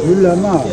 율라마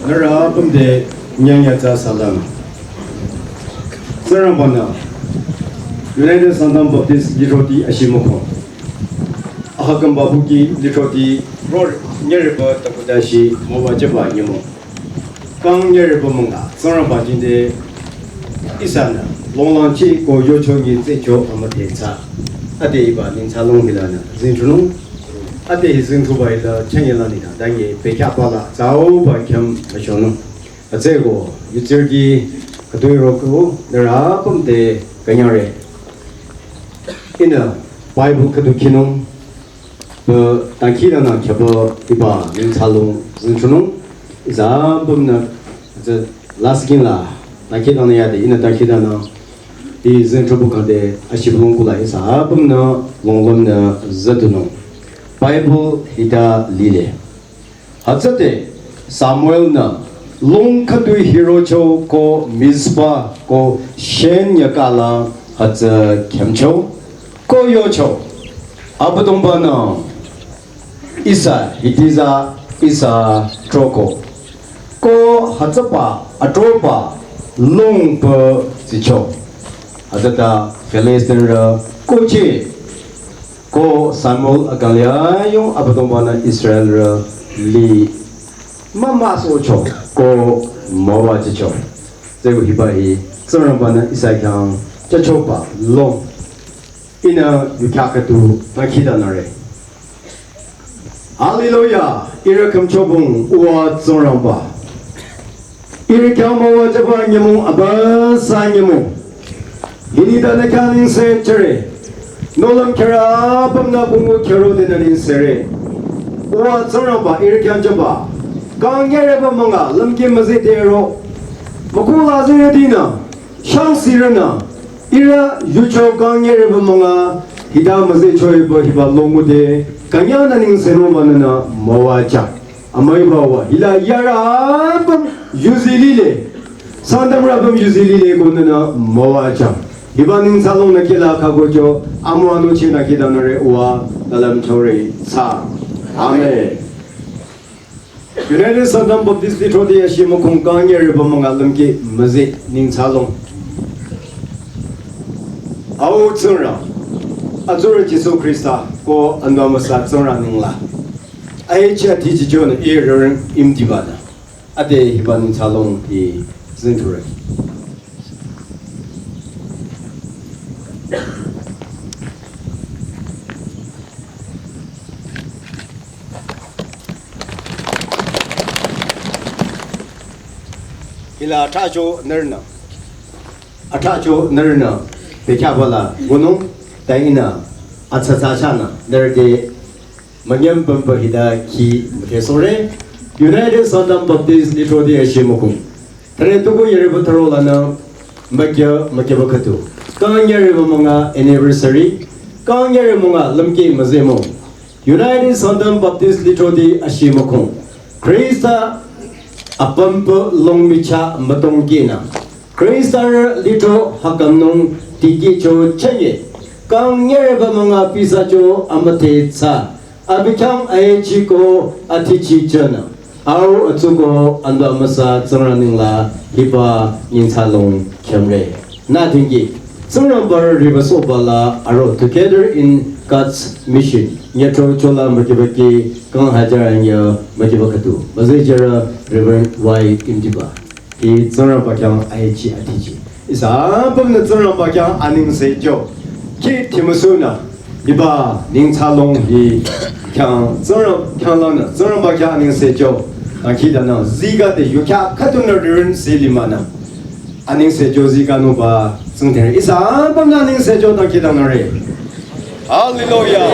Narabam de Nyanyata Salam. Sarambana. United Sangtam Baptist Lithroti Ashimükhong. Ahakam Babuki Lithroti Road Nyeriba Takudashi Mowajaba Yamo. Kang Nyeriba Munga. Sarambajin de Isana. Longlanchi Go Yochongi Zecho Amatecha. Adeba Ninsalong Milana. Zintrunung. Ade his into by the Chanyalanita, Dangi, Pekapala, Zao, by Kam Ashono. Azego, Yuturgi, Kaduiroko, there are from the Ganyare. In the Bible Kadukino, the Tankidana Kabo, Iba, Ninsalong, Zintrunum, is a album the last Ginla, Tankidana, in the Tankidana, is Zintrobuka de Ashimükhong is a album no, Longom Zatuno. Bible hita lile. Hatsate Samuel na long kadui hero cho ko Mizpa ko Shen yakala hatsa kemcho ko yocho abadongba na Isa hitiza Isa troko ko hatsapa atropa long pa zicho hatata Philistine koche Ko Samuel Agalia yung abadong Israel li mama socho ko mawa chicho. Zego hibai seorang bana Isaiah cacoba long ina yukakatu nakita nare. Hallelujah. Ira kamchobong uwa seorang ba. Ira kamawa jaba nyamung abasa nyamung. Ini dah nekaning secere. Nolam kera pamna bungu kero de narin sere. Wa zoramba irkyan jaba. Gangere ba manga lamke mazitero. Makula ziradina. Shang sirana. Ira yucho gangere ba manga hida mazitoy ba hiba longude. Kanya naning seno manana mawacha. Amay bawa hila yara bam yuzilile. Sangtam rabam yuzilile gunana mawacha. Ibaning salong na kila kagojo amuano china kita nare uwa dalam chore sa. Amen. United Sangtam Baptist Lithroti Ashimükhong kanya riba mga lamki mazit ning salong. Awo tsura azura Jesu Krista ko ando masa tsura ningla. Ay chia tiji jona iron imdibana. Ade ibaning salong I zinture. Ila atacho nerna pekabala gunung taina atsachana nerde manyam bamba hida ki mutesore United Sangtam Baptist Lithroti Ashimükhong tare tugo yerebu tarolana magya bakatu kang yerebu mga anniversary kang yerebu mga lamki mazemo United Sangtam Baptist Lithroti Ashimükhong Krista Apampa longmicha matongkina. Kristar litro hakamnong tigicho chanye. Kang nyereba mga pisacho amate tsa. Abikang ayechiko atichichana. Aw atsuko ando amasa tsangraningla hiba ninsalong kemre. Natingi. Tsangrambar ribasopala aro together in God's mission. Nyatro chola makibaki kang hajaranya makibakatu. Bazijara Reverend Y. Imdiba. I tsarang bakyang aichi atiji. Isa pamna tsarang bakyang aning sejo. Ki timusuna. Iba ning chalong hi kyang tsarang lana. Tsarang bakyang aning sejo. Akida na ziga de yukya katuna rin selimana. Aning sejo ziga no ba tsungten. Isa pamna aning sejo nakida na re. Hallelujah.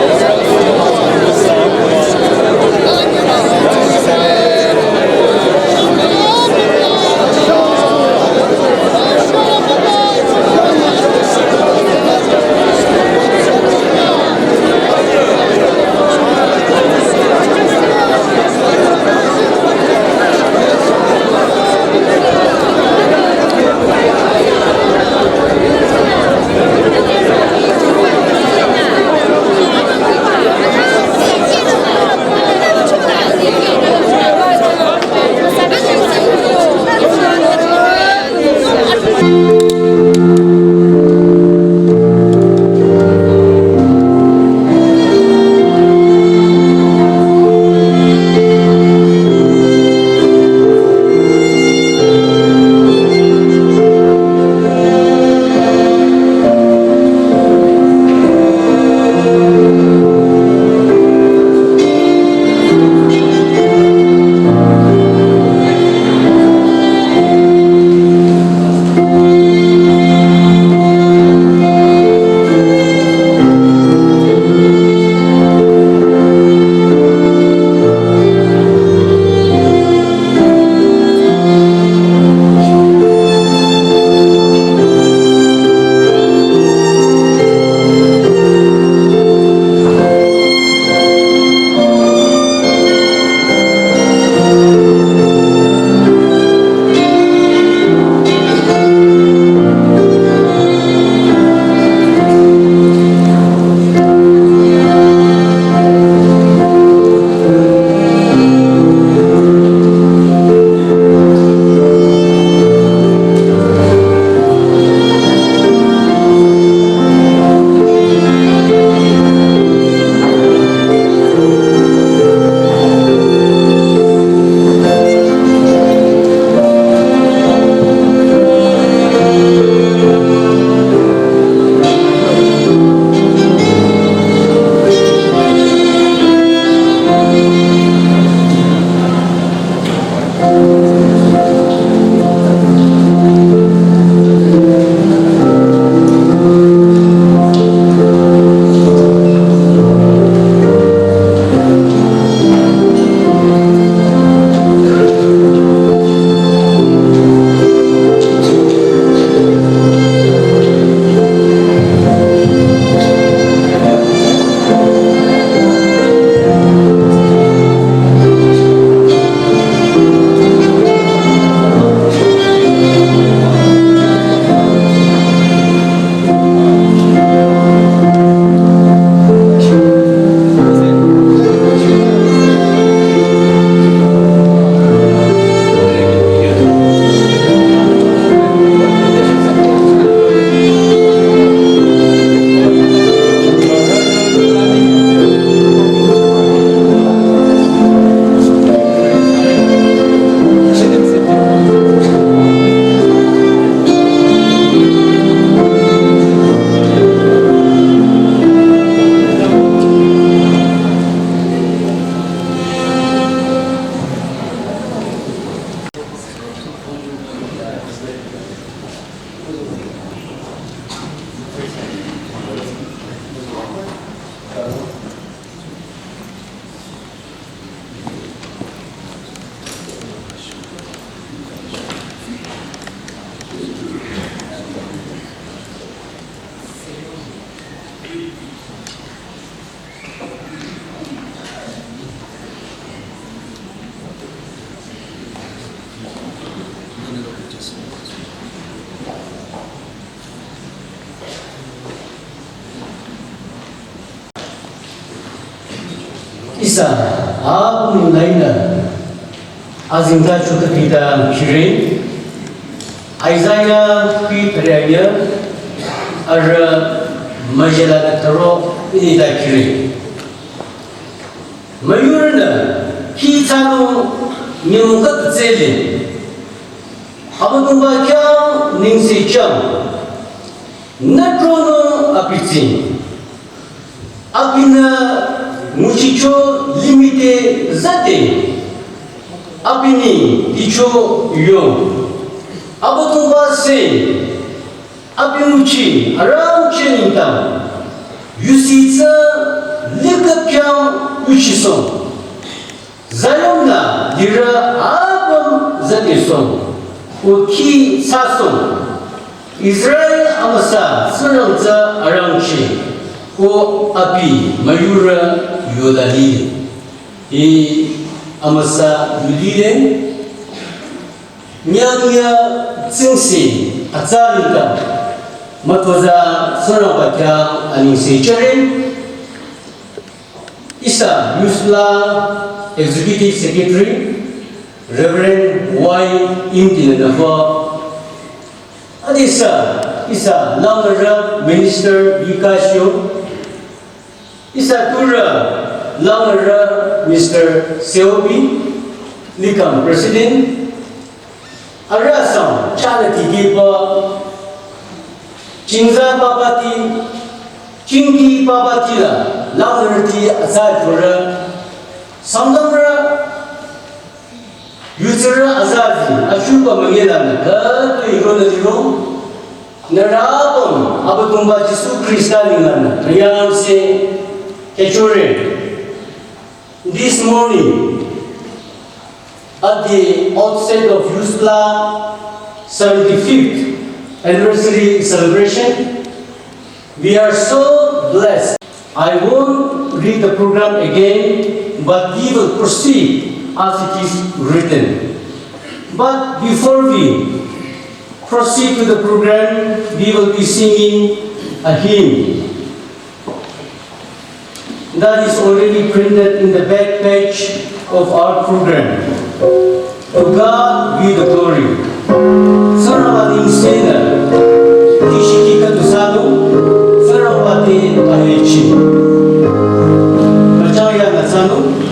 isa abu laina azinta chuta kita kiri Isaiah pi peraya ara majala taro ini da kiri mayurna kitano nyungka tsele abadumba kyang ningsi chang natrono apitsi apina muchicho limite zate apini dicho yong abadumba se apimuchi aram chenintam yusitsa likapkyang uchison zayomna dira abam zate son uki sason Israel amasa sarangza arangchi ko api mayura yodali amasa yudile nyangya tsingsi atsarinta matwaza sarangpatya aningsi charin isa Yusla Executive Secretary Reverend Y. Imtinanafa isa Langara Minister Bikasyo isa Tura Langara Mr. Seobi Likam President Arasam Charity Gipa Chingza Babati Chingi Babatila Langarati Asad Tura Sangtamra Yusra Azazi Ashuka Mangelana Katu Irona Diro Narabam Abatumba Jisu Kristalingana Rayam se Kechure. This morning at the outset of Yusla 75th anniversary celebration, we are so blessed. I won't read the program again, but we will proceed as it is written. But before we proceed to the program, we will be singing a hymn that is already printed in the back page of our program. To God be the glory. Sarawati Sena, Tishikika Tusano, Sarawati Ahechi. Percaya Nasano.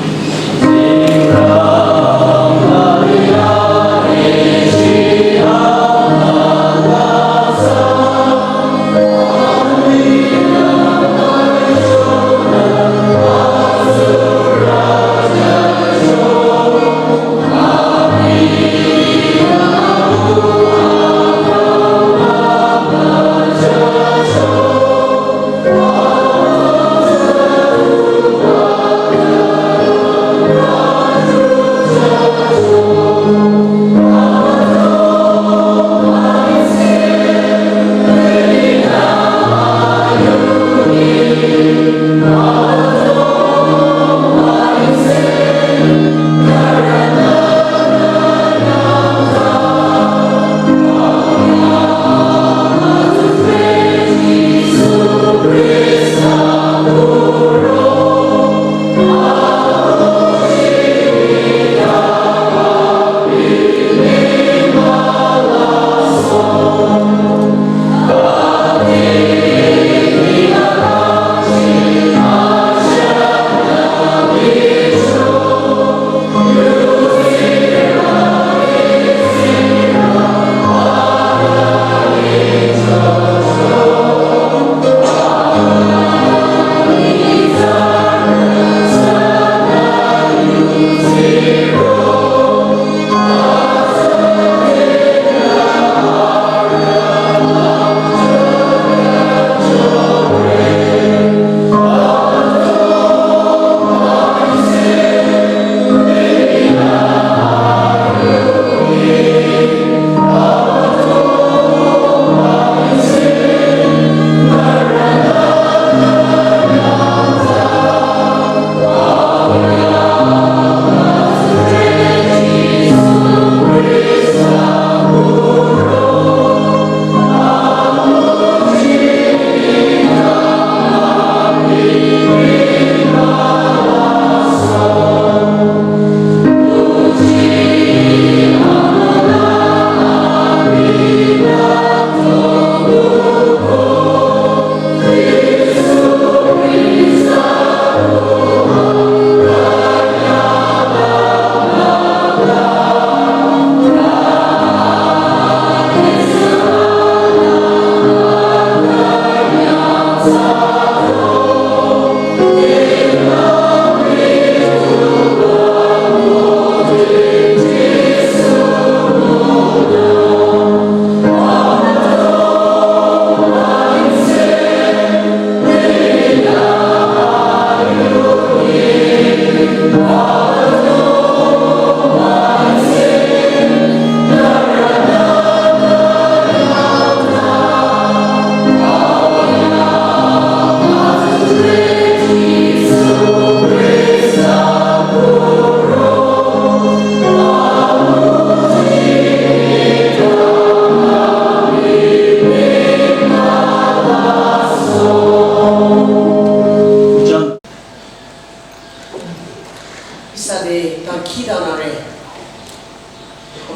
Isade Takidanare.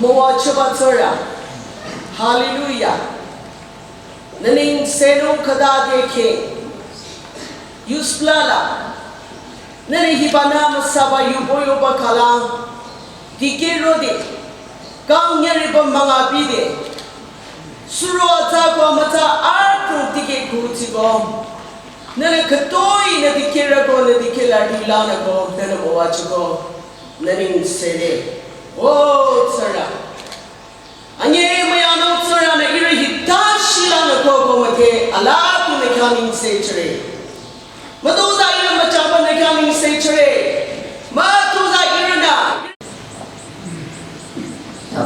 Moa Chabatsura. Hallelujah. Naning Seno Kadade King. Yusplala. Nani Hibana Masaba Yuboyo Bakala. Dike Rode. Kang Yariba Mangabide. Suro Atako Mata Artu Dike Kutigo. Nana Katoi na Dikira go na Dikila Dilana go, Nana Moachago, Naning Sede. Oh, Sara. Anye Mayano Sara na Ira Hitashila na Gogo Mate, Alatu na coming century. Matuza Ira Machapa na coming century. Matuza Ira na.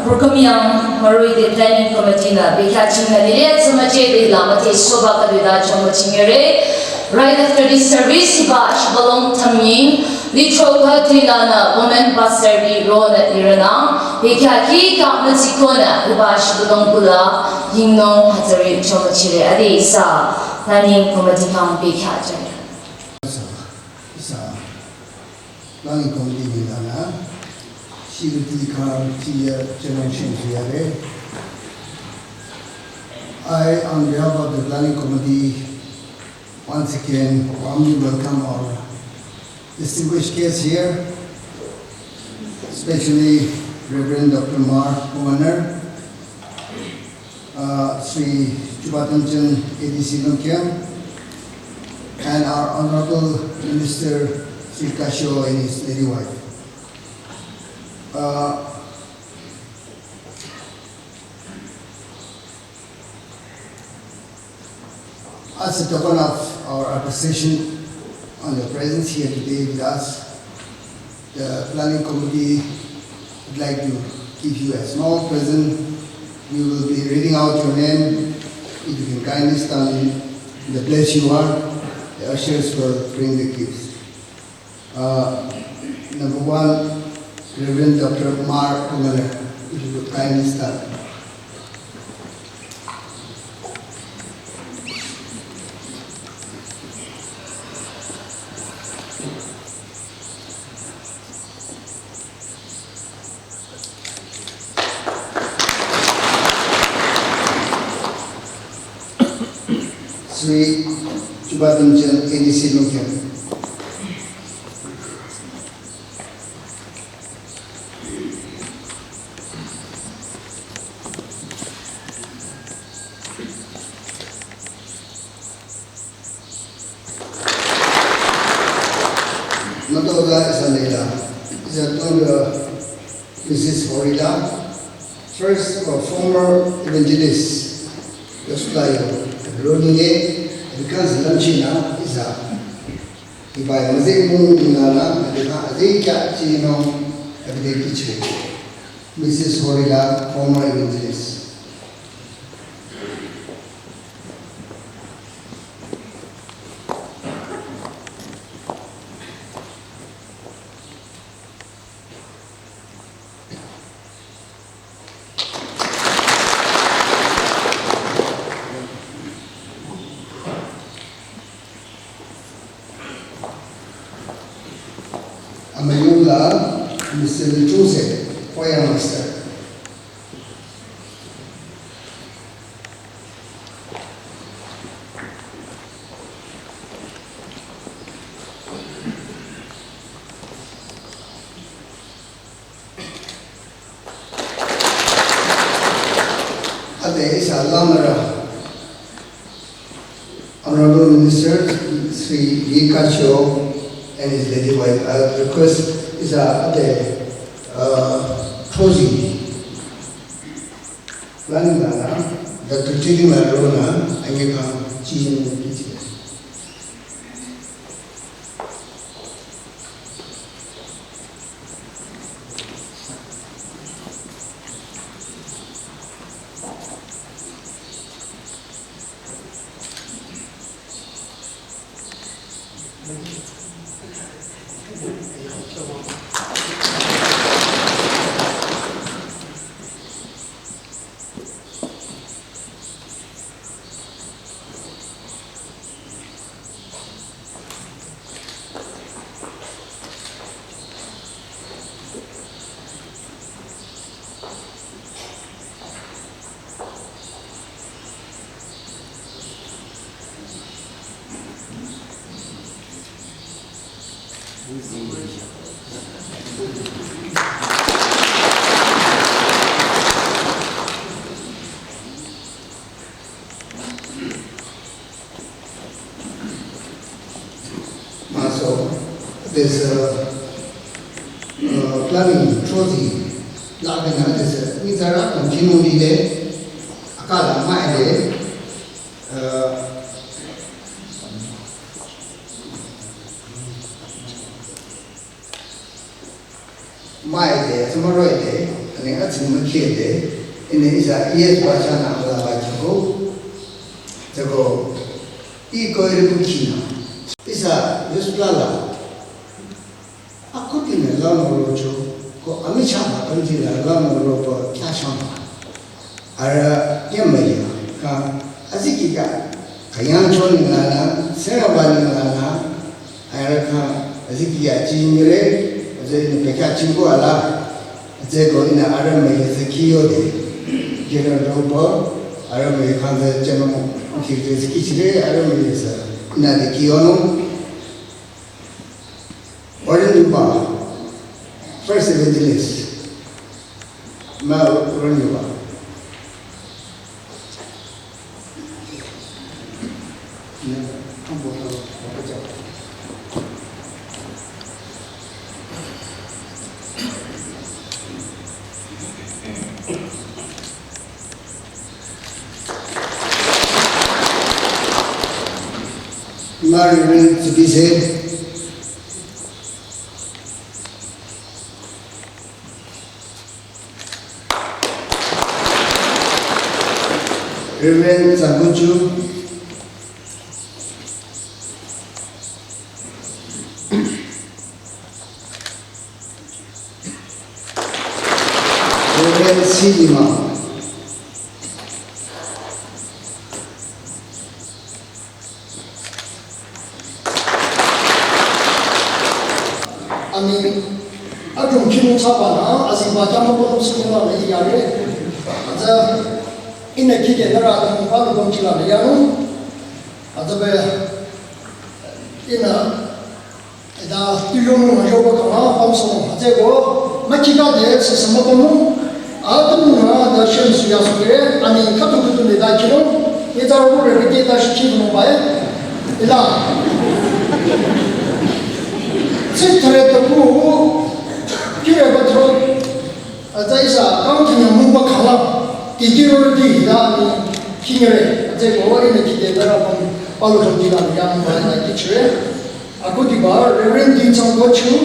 Program yang Marui di Planning Committee na Bikaching na Lilet Sumache di Lamate Soba Kadida Chomachingere. Right after this service, iba Shibalong Tamying, Lithroti Lana, Women Pastor di Rona Irana, Bikaki Kapnatikona, iba Shibalong Bula, Yingnong Hatari Chomachire, Adi Isa, Planning Committee Kang Bikaching. Isa, Planning Committee Lana, Shilti Khan, Tia Generation Fiare. I, on behalf of the Planning Committee, once again, warmly welcome our distinguished guests here, especially Reverend Dr. Mark Owaner, Sri Chubatamchan ADC Lunkyam, and our Honorable Minister Sri Kasho and his lady wife. As a token of our appreciation on your presence here today with us, the Planning Committee would like to give you a small present. We will be reading out your name. If you can kindly stand in the place you are, the ushers will bring the gifts. Number one, Reverend Dr. Mark Owaner, if you would kindly stand. Sri Chubatamchan ADC Lunkyam. Matoga Isanela is a daughter Mrs. Horida, first of former evangelist, Yosplayo. Roninge, because Lanchina is a if I was a moon nana, they catch every kitchen. Mrs. Horila, former evangelist. Amayula, Mr. Lithroti, Choir Master. Ate isa Lamara, Honorable Minister Sri Kasho and his lady wife. I would request is Ate Trozi, Planning Lana, Dr. Chidi Marona, Angeka Chijin. this planning Lithroti, Labina, this Mizara, and Kimuni, Akala, Maide, Maide, Samaroide, and the Atsimakide, in the Isa, yes, Bachana, to go, Ego Irukina. Isa, this Plala. Aku tinggal dalam rojo, ko kami cakap kami tinggal dalam rojo kiasan. Ada yang mana? Kan asyik kita kayang cun ngana, senawan ngana. Ada kan asyik kita cingire, asyik mereka cinggu ala, asyik kau ina ada mereka sekiyo deh. Kita rojo, ada mereka kan jangan kita sekicire, ada mereka ina dekiyo. Oranjuba, first evangelist, Mal Oranjuba. Mary to be said. Reverend Sanguchu, Reverend Silima, Ani, adum kinu sabana, asibata mabuk semua lagi yare, ada. Ina kike nara dan palu domcila yanu atabe ina da tuyomu majoba kama pamso hatego makika de sesamakomu atuna da shensu yasure ani katu ne da kino yedaro re rike da shichi no bae ila sitre to ku kire batro ataisa kauntina mumba khala Lithroti dan kingere, jadi orang ini kita berapa palu domcila yang mana kita. Aku tiba Reverend Di Changgochu,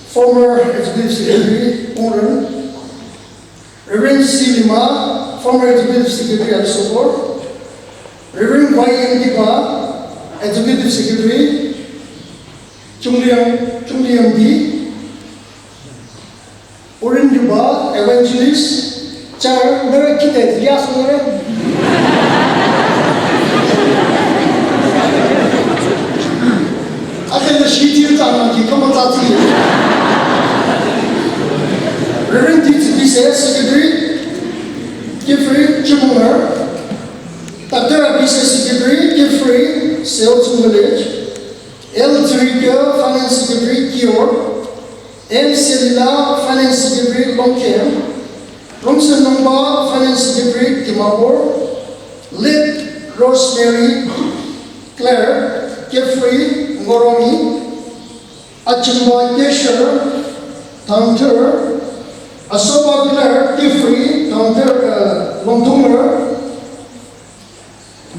former executive secretary, owner. Reverend Silima, former executive secretary at Sopor. Reverend Y.M. Dipa, executive secretary. Chungliam D. Oranjuba, evangelist. Cara mereka kita dia sebenarnya. Ada yang sihir tangan kita mengatakan. Reverend T.C.B.C. Secretary, Jeffrey Chimunger, Dr. B.C. Secretary, Jeffrey Sales Village, L. Trigger Finance Secretary, Kior, M. Selila Finance Secretary, Longcamp. Romson Nomba, Finance Secretary, Timapur, Lip Rosemary, Claire, Jeffrey Ngoromi, Achimba Yesher, Taunter, Asoba Claire, Jeffrey, Taunter, Longtunger,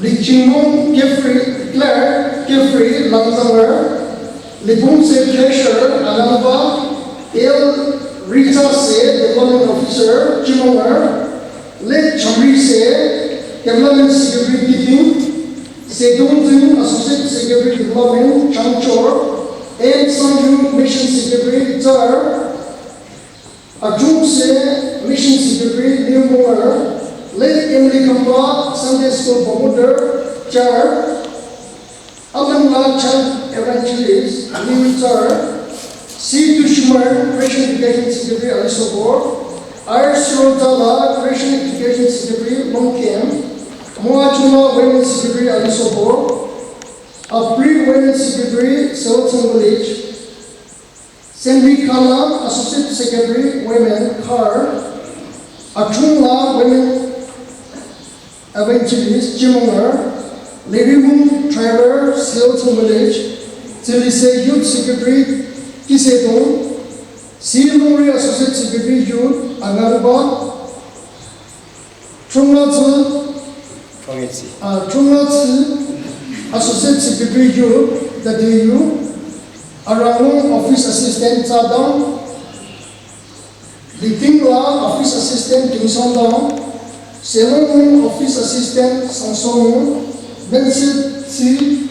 Lichimon, Jeffrey, Claire, Jeffrey, Langzanger, Libumse Yesher, Alamba, El Rita Se, Development Officer, Chimonger, Let Chamri Se, Development Secretary Keating, Seduntin, Associate Secretary Development, Changchor, and Sanju Mission Secretary, Tar, Ajum Se, Mission Secretary, Newmonger, Let Emily Kamba, Sunday School Promoter, Char, Alamla Chan Evangelist, New Tar, C. Dushmar, Christian Education Secretary, Alisopor, R. Srotala, Christian Education Secretary, Longcamp, Moachuma, Women's Secretary, Alisopor, Apri, Women's Secretary, Selton Village, Senri Kala, Associate Secretary, Women, Car, Achungla, Women Evangelist, Jimungar, Lady Moon, Trevor, Selton Village, Chilise Youth Secretary Kiseto, Silmuri Associate Secretary Youth Angaruba, Chunglatsu Associate Secretary Youth the DU, Arangung Office Assistant Sadam, Litingla Office Assistant Kingsondam, Selong Office Assistant Sangsong, Bensit C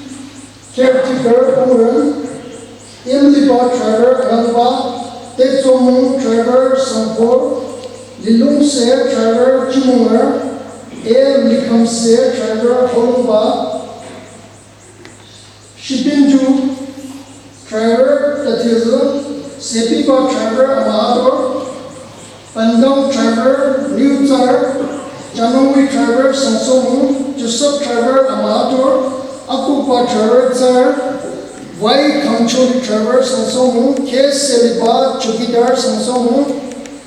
Caretaker Oren, Imliba Driver Anba, Tetsong Driver Sampor, Lilung Se Driver Chimungar, Likam Se Driver Holomba, Shipinju Driver Tatizu, Sepiba Driver Amador, Pandong Driver New Tsar, Janongwi Driver Sangsong, Joseph Driver Amador, Akupa Driver Tsar, Y Kamcholi Driver Sangsong, K Seliba Chukidar Sangsong,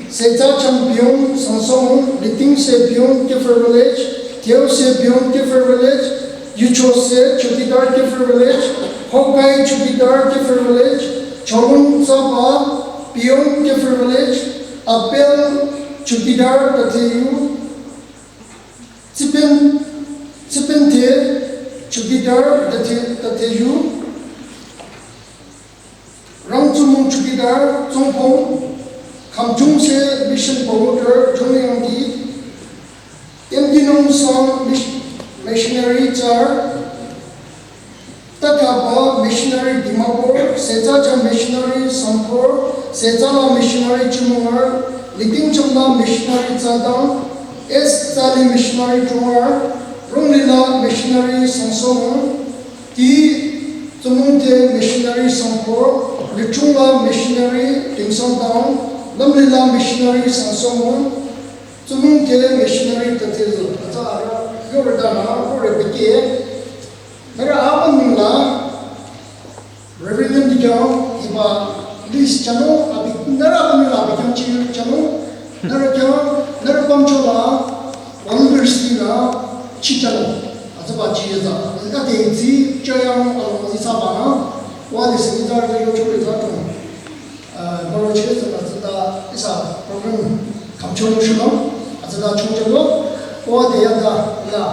Seta Champion Sangsong, Liting Se Bion Kiffer Village, Teo Se Bion Kiffer Village, Yucho Se Chukidar Kiffer Village, Hokai Chukidar Kiffer Village, Cholung Saba Bion Kiffer Village, Apel Chukidar Tatiyu, Chipente Chukidar Tatiyu, Rangchumung Chukidar Zongpong, Kamchung Se Mission Promoter Zhongyangdi, Yamdinong Song Missionary Tsar, Takaba Missionary Dimapur, Sejajam Missionary Sampur, Sejala Missionary Chimungar, Liting Chumla Missionary Zadam, S. Tali Missionary Tumar, Runglila Missionary Sansong, T. Tumungte Missionary Sampur, Lichunga Missionary Tingsondam, Lamlila Missionary Sansong, Tumungte Missionary Tatizu. Yoradana, Urepeke. Mera apan mingla, Reverend Dijong, iba Lis Chano, abi nara apan mingla, abi kang Chano, nara kya, nara pamchola, University la, Chichano, azaba chiza. Ika tezi, chayang along isabana, wadi sengitar de yochuri zaton. Moro chiza, azada isa program kamcholo shino, azada chonjalo, wadi yada la.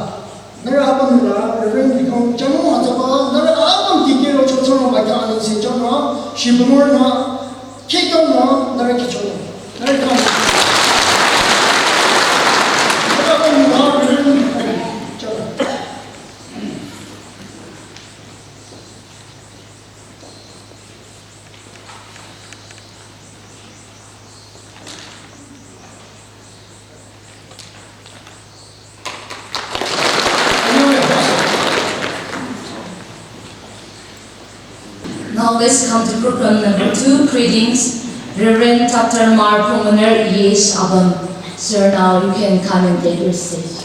Nara apan nara, Reverend Dijong, Chano azaba, nara apan kikiro chochono baka anin si chano, shibumor na, kikon na, nara kichono, nara kama. Nara apan nara, Reverend Dijong, chano. Now let's come to program number 2, greetings. Reverend Dr. Mar Pulmoner Yes Abam. Sir, now you can come and take your seat.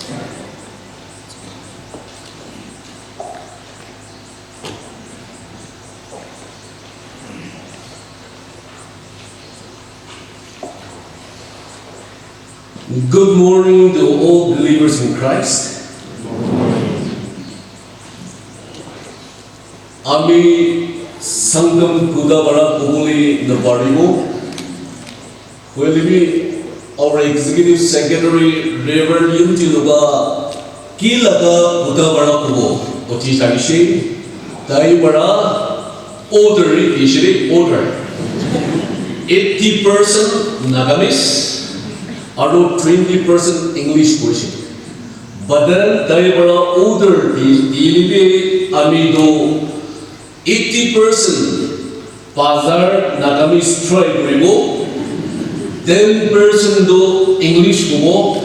Good morning to all believers in Christ. Ami Sangtam Kudabara Pumuli Nabaribo, will be our Executive Secretary Reverend Yuntiluba Kilaga Kudabara Kubo, Otishashi, Taibara, order, order. 80% Nagamis, or 20% English portion. But then Taibara order the Amido 80% Pazar Nagamis tribe Ribo, 10% do English Kubo,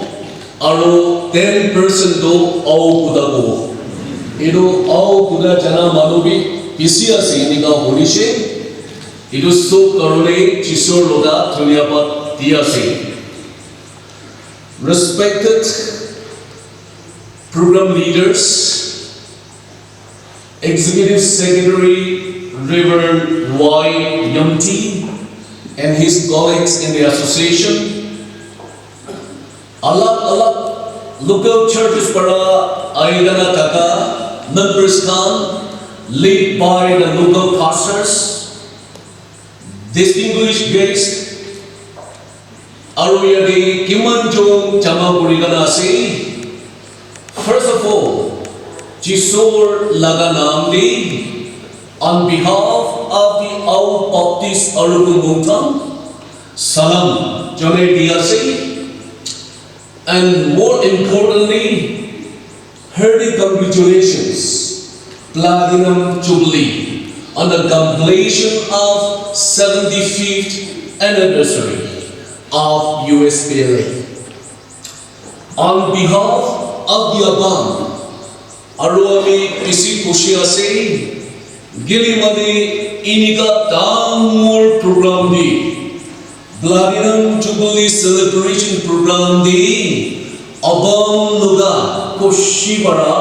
Aro 10% do Au Kuda Kubo. Ido Au Kuda Jana Manobi, Pisia Sinika Holishe, Ido So Karole Chisor Loga Tuliapat Tiasi. Respected program leaders, Executive Secretary Reverend Y. Yamti and his colleagues in the association, local churches para Aidana Taka, members Khan, led by the local pastors, distinguished guests, Aruyadi Kimanjong Chamagurigana say, first of all, Jisor Laganamdi, on behalf of the Au Baptist Arugunguntam, Salam Jone Diase, and more importantly, hearty congratulations, Platinum Jubilee, on the completion of 75th anniversary of USPLA. On behalf of the above, Aruami Pisi Kushiase, Gilimadi Iniga Tamur Program Di, Platinum Jubilee Celebration Program Di, Abang Luga Koshibara,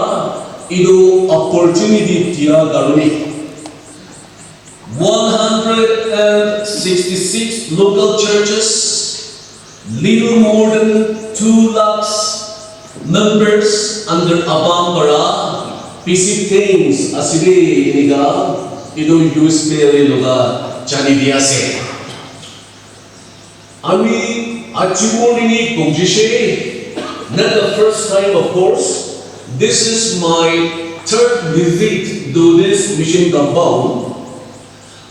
Ido opportunity Tia Garuni. 166 local churches, little more than 2 lakhs members under Abambara, PC things, Aside Niga, Ido USPLA Luga, Janidiase. Ami Achimolini Kongjishe, not the first time, of course. This is my third visit to this mission compound.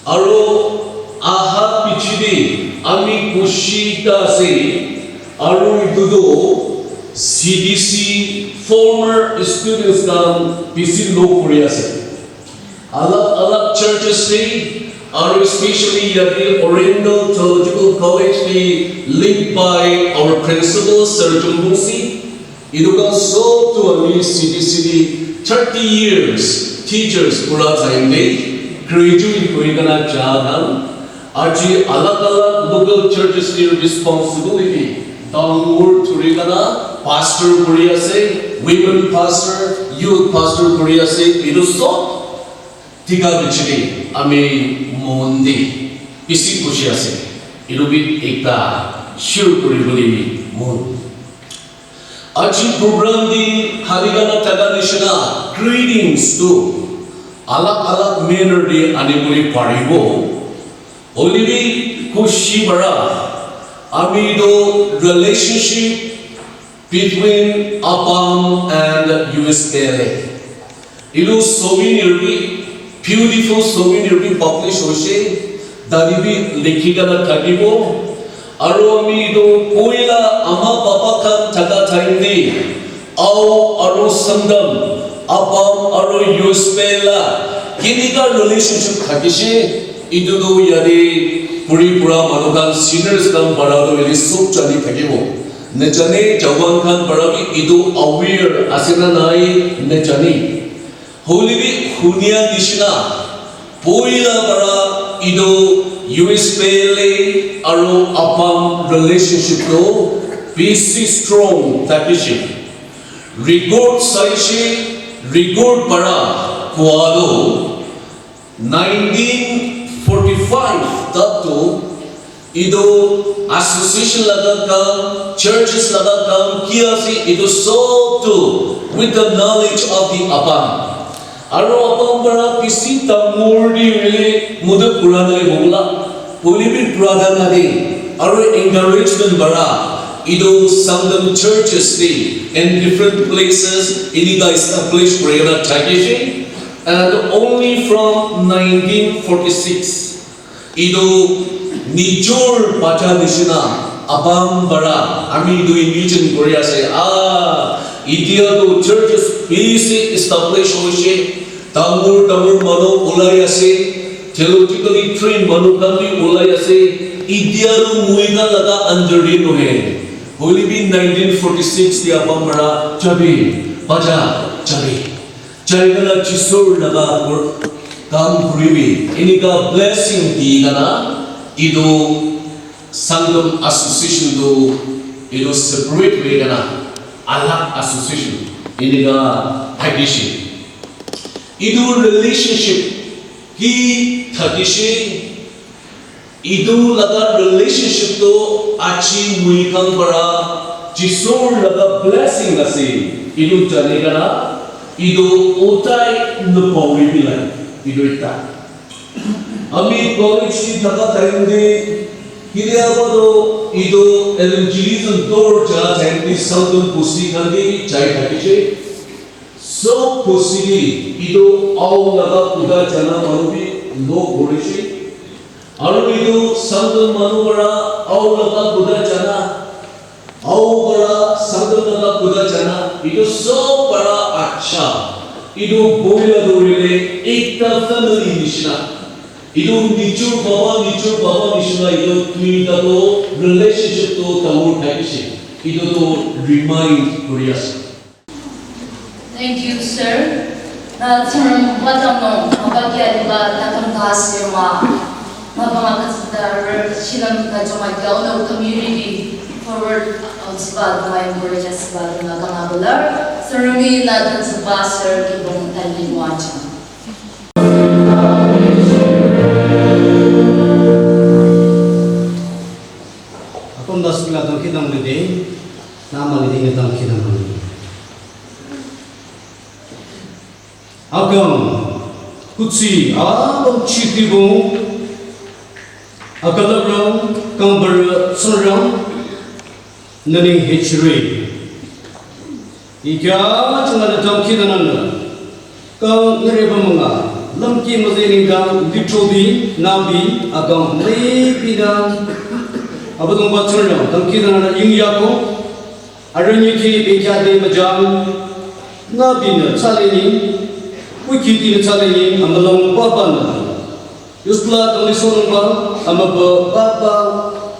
Aro aha pichidi ami kushita se aro itudo CDC former students kam PC Low Korea se. Alag churches se aro especially yadi Oriental Theological College be linked by our principal Sir Jumbusi. Idukan so to ami CDC 30 years teachers pura time day. Graduate Koigana Jagan, Aji Alak local churches their responsibility. Downward to Rigana, Pastor Korea say, women pastor, youth pastor Korea say, Iruso, Tiga Bichini, Ame Mondi, Isi Kushia say, Irubit Ekta, Sure Kuribuli Moon. Aji program di Harigana Taganishana, greetings to Alak manner de animuli paribo, Olivi Kushibara, Amido relationship between Apam and USPLA. Ilu souvenir beautiful souvenir published Oshe, Dadibi Likigana Tagibo, Aroamido Poila Ama Papakan Taka Taindi, Au Aro Sangtam. Abam aro USPLA kiniga relationship thakishi idudo yari puri pura manukan seniors kan barado eli sok chani thakibo nejane jawan kan barabi idu aware asina nai nejani holibi hunia dishna poila bara idu USPLA aro abam relationship to BC strong thakishi record saishi Record para kuado 1945 tato ido association lagakam churches lagakam kiasi ido so to with the knowledge of the abam aro abam para pisi tamurdi really muda puranale bogla polibi puranale aro encouragement bara Ido Sangtam churches in different places iniga established Koreana Takeshi, and only from 1946 Ido Nijor Patanishina Abam Bara Ami Ido in region Korea say Idia do churches basic established Oshe Tamur Mano Ulaya say theologically trained Manu Kandi Ulaya say Idia do Muiga Laga Andarin Ohe. Holy be 1946 the Abamara Chabi Baja Chabi Chaigana Chisur Naga Kam Puribi Iniga blessing Tigana Ido Sangtam Association do Ido separate Vegana Alak Association Iniga Takishi Ido relationship Ki Takishi Idu laga relationship to achi muikang bara jisor laga blessing asi idu janegana idu utai nupawi bilai 이랬다. 아미 college 다가 다른데 기대하고도 이도 evangelism door 자 자기 상돈 부시간디 자이 하기지 so 부시기 이도 아우나가 부다 자나 마루비 노 고리시 아루비도 상돈 마누가라 아우나가 부다 자나 아우가라 상돈나가 부다 자나 이도 so para acha 이도 보일라 도리레 Ekta family 미시나 이도 니줄 바바 미시나 이도 투이다도 relationship도 다올 타이시 이도도 remind koreas. Thank you, sir. From what I know, mabagyan tatang kasima, mabangakasdar silang kajumagyaw na community forward on sibad may encourage sibad na kangabular. Sir, rumi natin sa baser kibong talimwacha. Akong dasla tong kidang lidi, nama lidi ngetang kidang lidi. Akang kutsi abang chikibong, akalabrang kambar sunrang, naning hichri. Ika chungan tong kidang nana, kang nireba mga, lamki mazining kang Lithroti nabi akang may pinang abadong batulong tangkidan na ingyako aranyiki bekyade majam nabi na salini wikiti na salini amalong papa na yusla tanglisonong ba amaba papa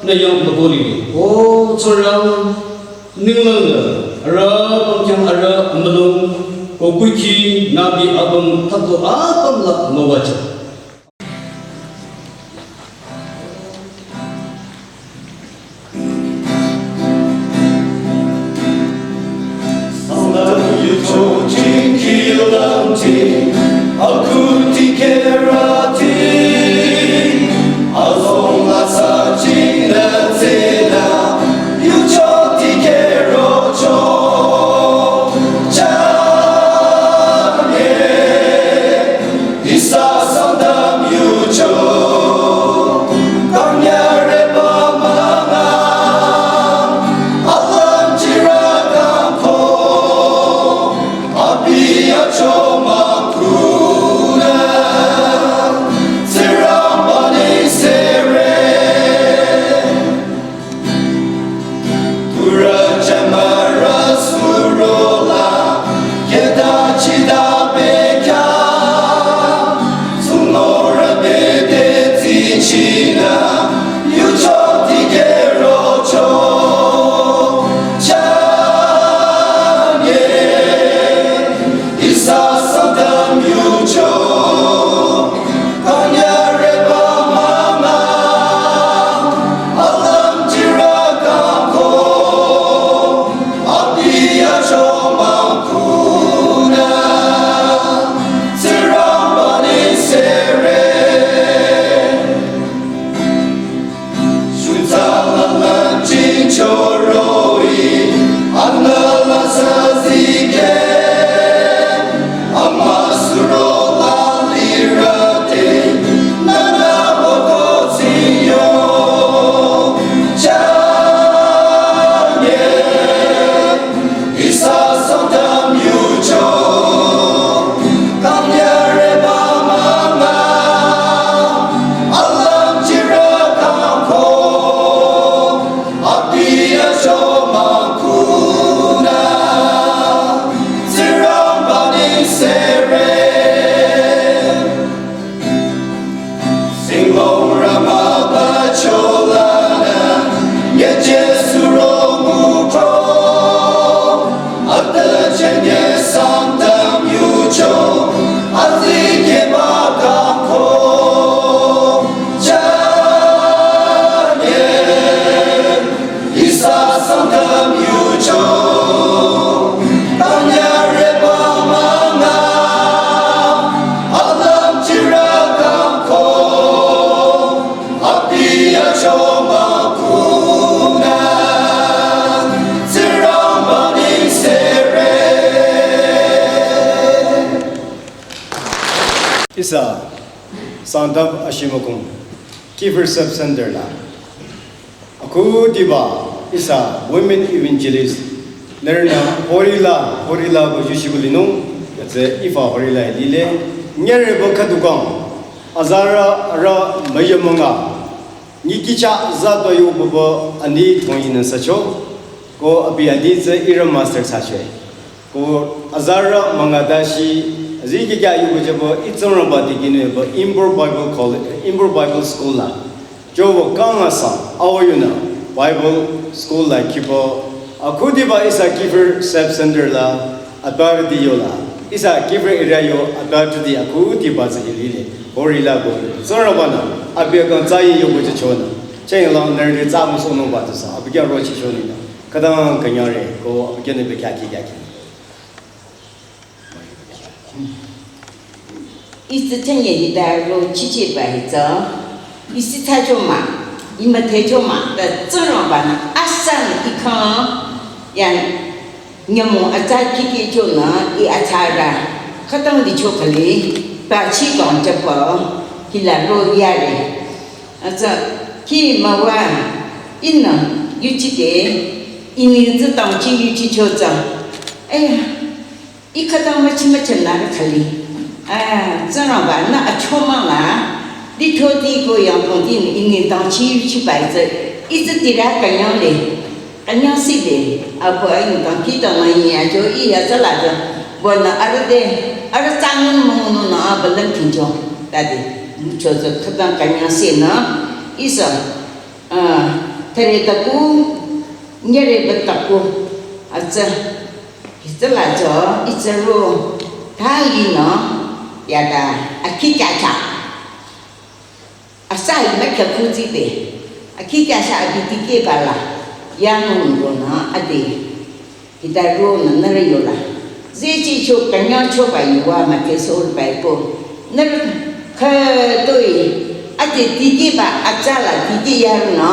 na yung maboli o tsorang ninglang na ara pangkyang ara amalong o wiki nabi abang tatlo abang la mawaja. Choma kuna isa Sangtam Ashimükhong Kiefer Sub Center la. Aku diba isa women evangelist nerna horila bo yushibulino yatse ifa horila lile nyere bo kadukang azara ra mayamanga nikicha zato yu bo ani thongin sacho ko abi adi ze ira master sache ko azara mangadashi aziki ga yu bo itzon ba digine bo Imber Bible School la jo bo kanga sa awayuna Bible School la kipo akudi ba isa Kiefer Sub Center la atar diyola isa Kiefer area yo atar di akudi ba ze lile horila bo zorabana abia kan zai yo bo chona chen long ner de za mu so no ba sa abia ro chi choni na kadang kanyare ko abia ne be kya ki 이스 천년이다로 지지바이죠. 이스 타조마 이마 대조마 더 쩌러바나 아산 이카 양 녀모 아자 기기조나 이 아차라 카당디 초칼리 바치건 접어 길라로 야레 아자 기마와 있나 유치게 이니즈 당치 유치 초자 에야 이 카당 마치마천 나를 칼리 zara ba na choma la Lithroti ko yang pon tin in dang chi chi bai ze i zi di ra kan yang le kan yang si de a bo ai dang ki da na ya jo i ya za la de bo na ar de ar chang mo no na ba len tin jo da de mu cho zo ka kan yang si na i sa tere ta ku nyere ba ta ku a za i za la jo i za ro ta yi na yada akikacha asai mekha kuzi de akikacha abitike bala yanun rona ade kita rona narayola zechi cho kanya cho bayuwa make sol baipo nar kha doi ade dike ba ajala dike yarna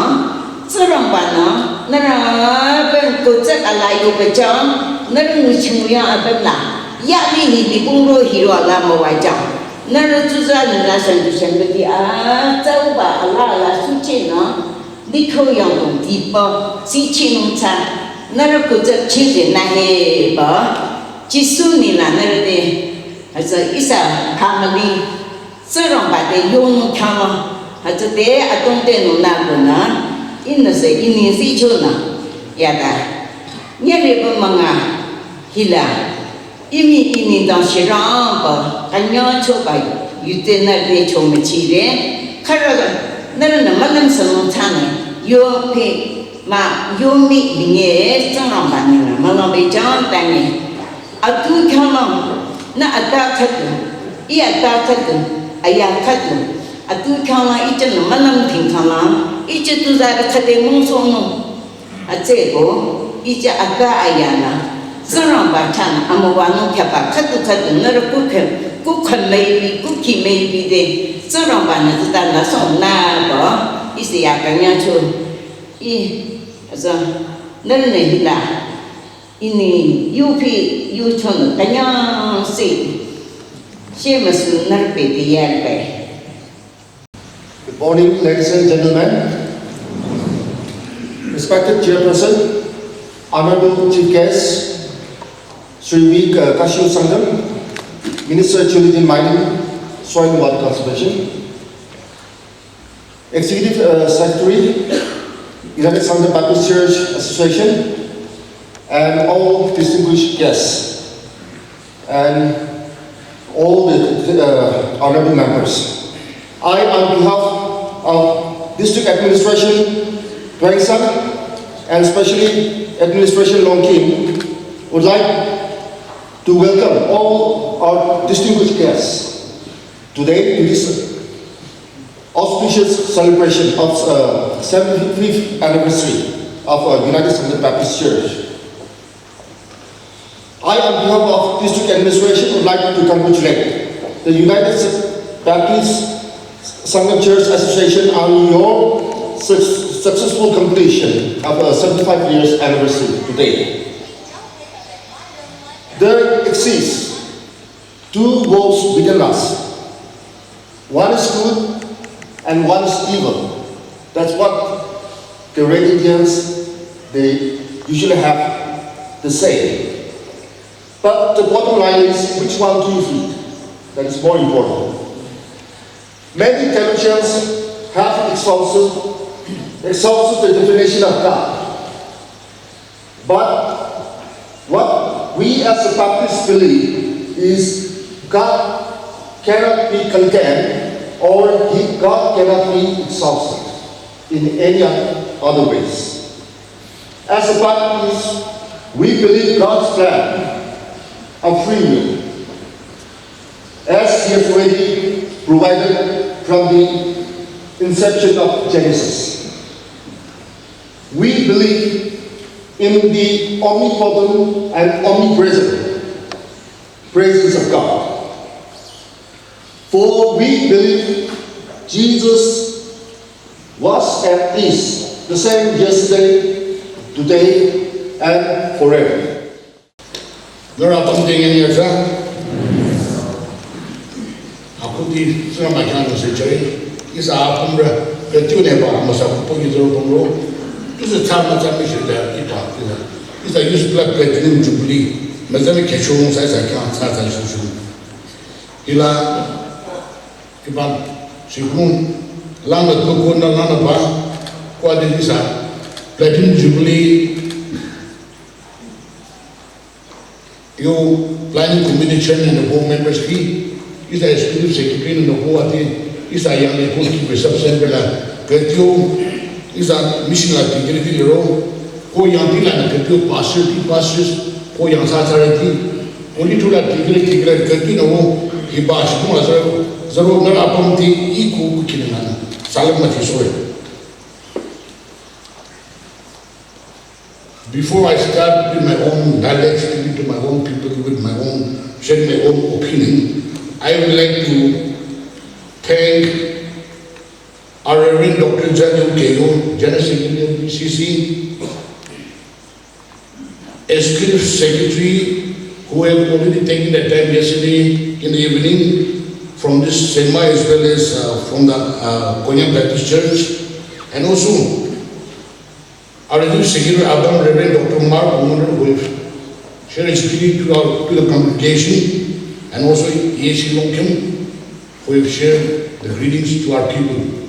sarang bana nara ben ko chak alayo ba jam nar muchmuya abla ya ni ni bungro hiro ala mawaja nara tuza na san du san di a zau ba ala la su che na di ko yang dong di pa si chi nong cha nara ko cha chi de na he ba ji su ni la nara de asa isa family sarong ba de yong kha ma ha de a dong de no na ko na in na se in ni si cho na ya da nye le ba manga hila ini dang shirang ba kanya cho ba yute na de cho me chi de khara na na malam sang thana yo pe ma yo mi nge sang ba ni na malam be jang ta ni atu khama na ata khat i ata khat aya khat atu khama i chen malam thing khama i che tu za khat de mong so no a che go i cha ata aya na sarang ba chan amawano kyapa khatu khatu nar ku khan mai ku ki mai bi de sarang ba na ta na so na ba isi ya kanya chu I asa nar ne hila ini yupi yu chon kanya se shemasu nar pe de yan pe. Good morning, ladies and gentlemen. Respected Chairperson, Honorable Chief Guest, Sri Kashu Sangtam, Minister Tourism Mining, Soil and Water Conservation, Executive Secretary, United Sangtam Baptist Church Association, and all distinguished guests, and all the honorable members. I, on behalf of District Administration, Dwangsan, and especially Administration Long Kim, would like to welcome all our distinguished guests today to this auspicious celebration of 75th anniversary of United Sangtam Baptist Church. I, on behalf of District Administration, would like to congratulate the United Baptist Sangtam Church Association on your successful completion of a 75 years anniversary today. There exists two walls between us, one is good and one is evil. That's what the religions, they usually have to say. But the bottom line is, which one do you feed? That is more important. Many theologians have exhausted the definition of God. But what we as a Baptists believe is God cannot be condemned, or God cannot be exhausted in any other ways. As a Baptist, we believe God's plan of free will, as He has already provided from the inception of Genesis. We believe in the omnipotent and omnipresent presence of God. For we believe Jesus was and is the same yesterday, today, and forever. There are something in your son. How could he say my kind of situation? Is a Pumbra, the two never must have put his own road. This is a time that I wish that it is a use black platinum jubilee. Mazamic Kashon says I can't start as usual. Ila Iban Shikun Lana Tokuna Lanaba, what is a platinum jubilee? You planning communication in the home members key is a student secretary in the whole is a young lady who is is a mission like the Giro, who young people and the pastors, who young Saturday, only to that Tigre Catino, he bashed Zero Apomti, equal Kinan, Salamati. Before I start with my own dialect, speaking to my own people, with my own, sharing my own opinion, I would like to thank our Reverend Dr. Janu Keyo, General Secretary of BCC, Executive Secretary, who have already taken the time yesterday in the evening from this SEMA as well as from the Konya Baptist Church, and also our Executive Secretary, Adam Reverend Dr. Mark Omer, who have shared experience to the congregation, and also Ashimükhong, who have shared the greetings to our people.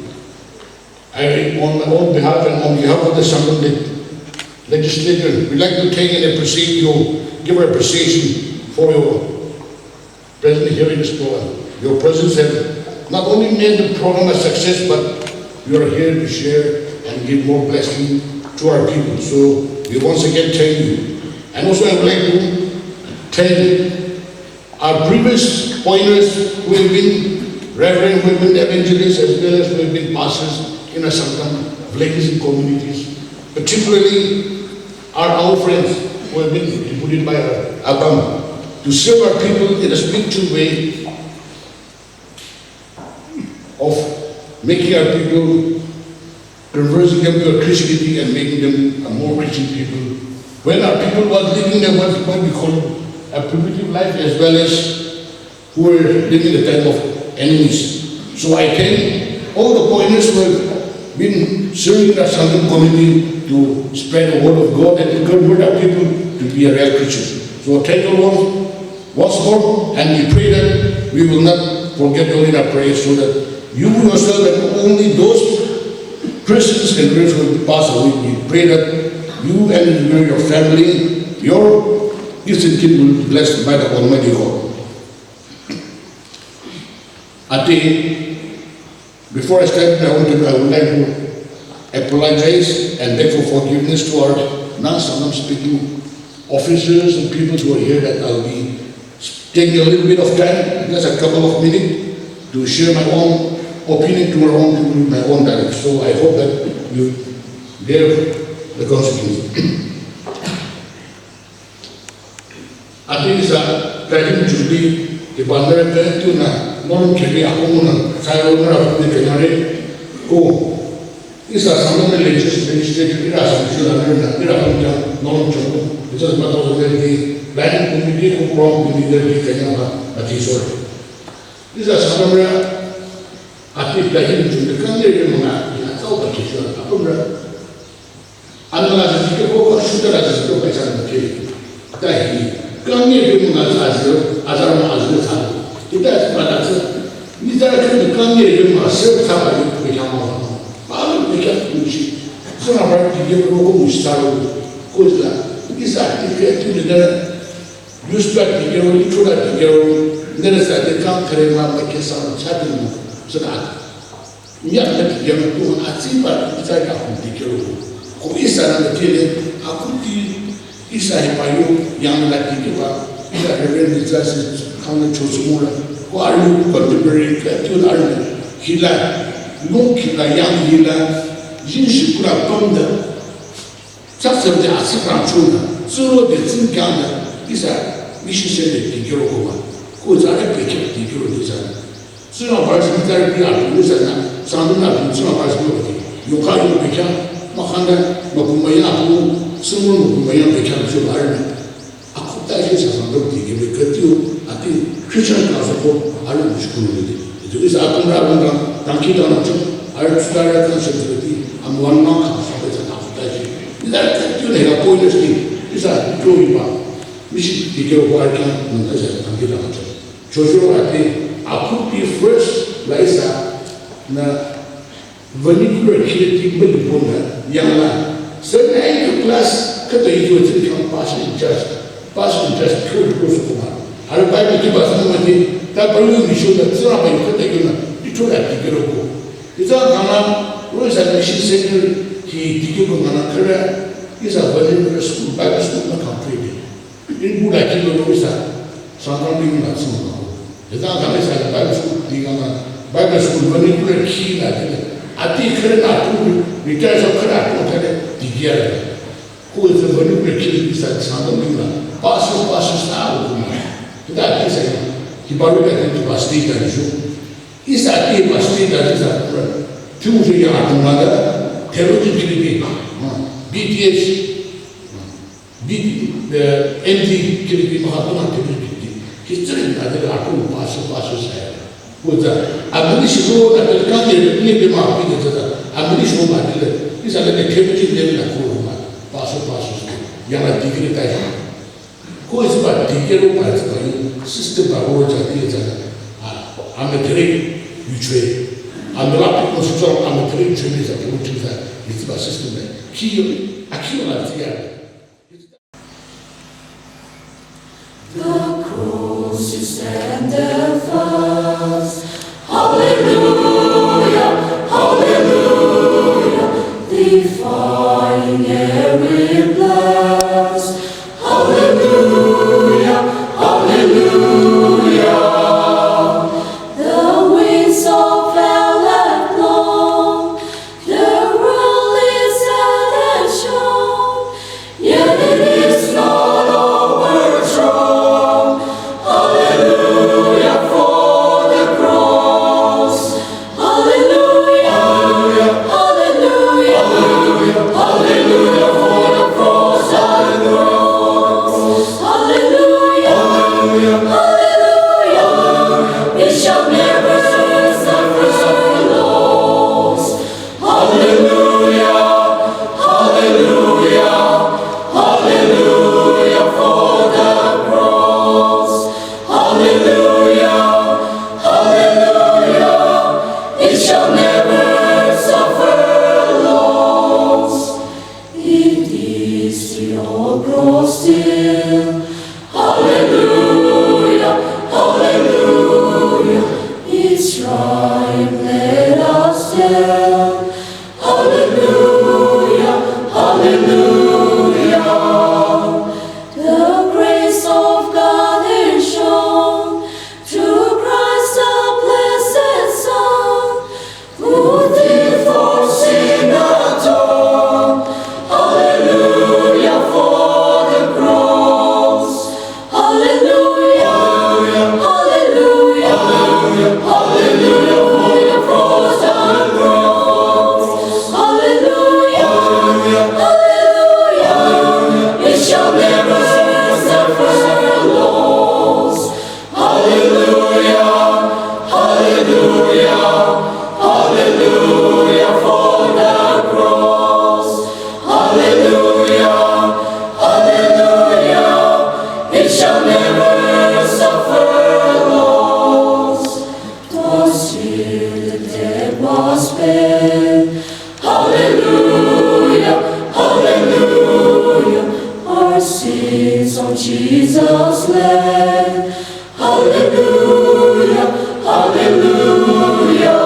On my own behalf and on behalf of the Sangtam legislature, we'd like to thank and appreciate you, give our appreciation for your presence here in this program. Your presence has not only made the program a success, but you are here to share and give more blessing to our people. So we once again thank you. And also I would like to thank our previous pointers who have been reverend, who have been evangelists, as well as who have been pastors in our Sangtam villages and communities, particularly our friends who have been deputed by our Abam to serve our people in a spiritual way of making our people, converting them to a Christianity and making them a more Christian people. When our people was living what we call a primitive life, as well as who were living the time of enemies. So I thank all the pointers who have been serving our Sangtam community to spread the word of God and to convert our people to be a real Christian. So thank you all once more, and we pray that we will not forget only our prayers, so that you yourself and only those Christians and believers who will pass away. We pray that you and your family, your distant kin will be blessed by the Almighty God. I think before I start, I would like to apologize and beg for forgiveness to our non-Sangtam speaking officers and people who are here, that I'll be taking a little bit of time, just a couple of minutes, to share my own opinion to my own people with my own dialect. So I hope that you bear the consequences. I think it's a platinum jubilee, the bandera to non kiri ako muna saya orang di kenari ko isa Sangtam legislature ira samsila ira punya non choco itu sebab dari lain komite ko program komite dari Kenya mati sore isa Sangtam ati plahin ju kan ne ma na so ba ki shu a ko ra an ma ji ke ko shu da ji ko ba chan ke ta hi kan ne bi ma za ji a za ma ji ta ita ba da ce ni da kan ne bi ma se ta ba ni ko ya ma ba ni ke ku ji so na ba ki ke ko mu sta ro ko da ki sa ti ke tu da just that the girl, you told the girl, then it's like they can't carry my kiss on chatting. So that we are the girl who I see, but it's like a the girl who is another kid. How could you? Is I by you, young like the giver, is a reverend justice, how to choose more. Who are you contemporary to Ireland? He like, look, a young healer, Jinshi could have come there. Just of the Asifran children, so the thing counter. Isa mission sende dikiro ko zare peke dikiro dizana suna barsi zare bi atu dizana sanduna bi suna barsi ko yo kayo peke makanda makumaya ko sunu makumaya peke so barne akuta je sando dikiro ketio ati christian kaso alu mushkulu de to isa akumra banga tanki dana chu alu tsara kan sedeti amwanna ka sabe ta akuta je ila ketio ne ga ko ne isa joyi ba Mishi dikiro warkan nuntaja angkita macam. Jojo ati aku pi first laisa na vernacular kiri beli punda yang la. Sebenarnya itu kelas kata itu kan passing test kau sekolah. Ada banyak tu bahasa mati. Tak perlu disuruh semua apa itu kata itu na itu lah dikiro ko. Itu karena urusan mesin sektor di dikiro mana kerja isa vernacular school bagus school nak country. In Buddha kilo bisa, Sangtam bingung nak semua. Jadi kami saya Bible school tinggal Bible school mana pun kira kira. Ati kerana aku bicara soal kerana aku kena digiar. Kau itu mana pun kira bisa Sangtam bingung. Pasu tahu kumai. Kita ati saya baru kata itu pasti dari itu. Isa ati pasti dari sana. Cuma yang aku mana teroris kiri BTS. MD kiri mahatma kiri history ada aku pasu saya bukan abis itu ada kan ini demam ini saja abis itu ada ini saja kiri dia nak kurang pasu yang ada kiri tadi kau sebab kiri apa itu sistem baru jadi saja amateri ucap ambil konstruksi amateri ucap ini saja itu bahasa sistemnya kiri akhir nanti The cross is stand fast. Hallelujah, hallelujah, defying every blast. Hallelujah, hallelujah. The winds of hell have blown, the world is sad and shown, yet it is not overthrown. For the cross. our sins on Jesus' land. Hallelujah, hallelujah.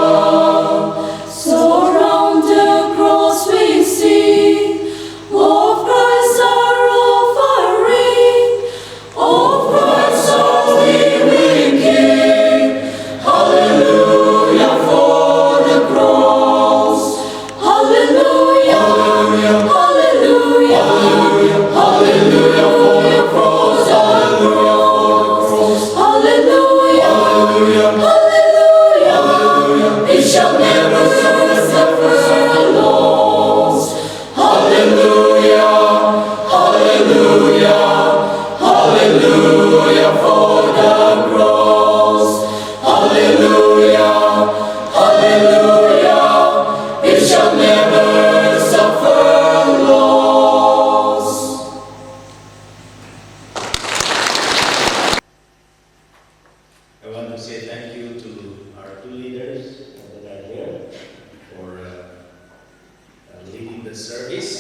So round the cross we sing of Christ our offering, of Christ our living King. Hallelujah for the cross. Hallelujah, hallelujah, hallelujah for the cross. Hallelujah, hallelujah, it shall never suffer loss. Hallelujah, hallelujah, hallelujah for the cross. Hallelujah, hallelujah, it shall never suffer loss. I want to say thank you to our two leaders that are here for leading the service.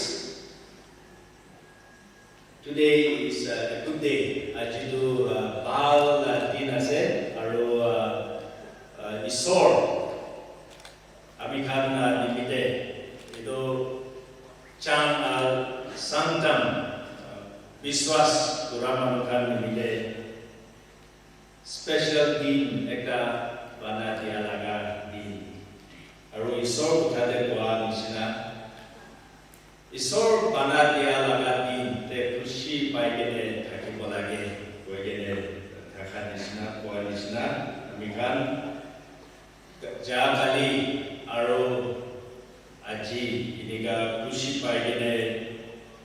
Today is a good day. Ajidu Baal din ase aru Isor amikhan nimite ido Chang Sangtam Biswas Kuramanukhan nimite special din ekta bana dia laga din aru Isor uthade koa nisina Isor bana dia laga din te khushi paigene thakibo lage koigene thakha nisina koa nisina amikhan ja kali aru aji iniga khushi paigene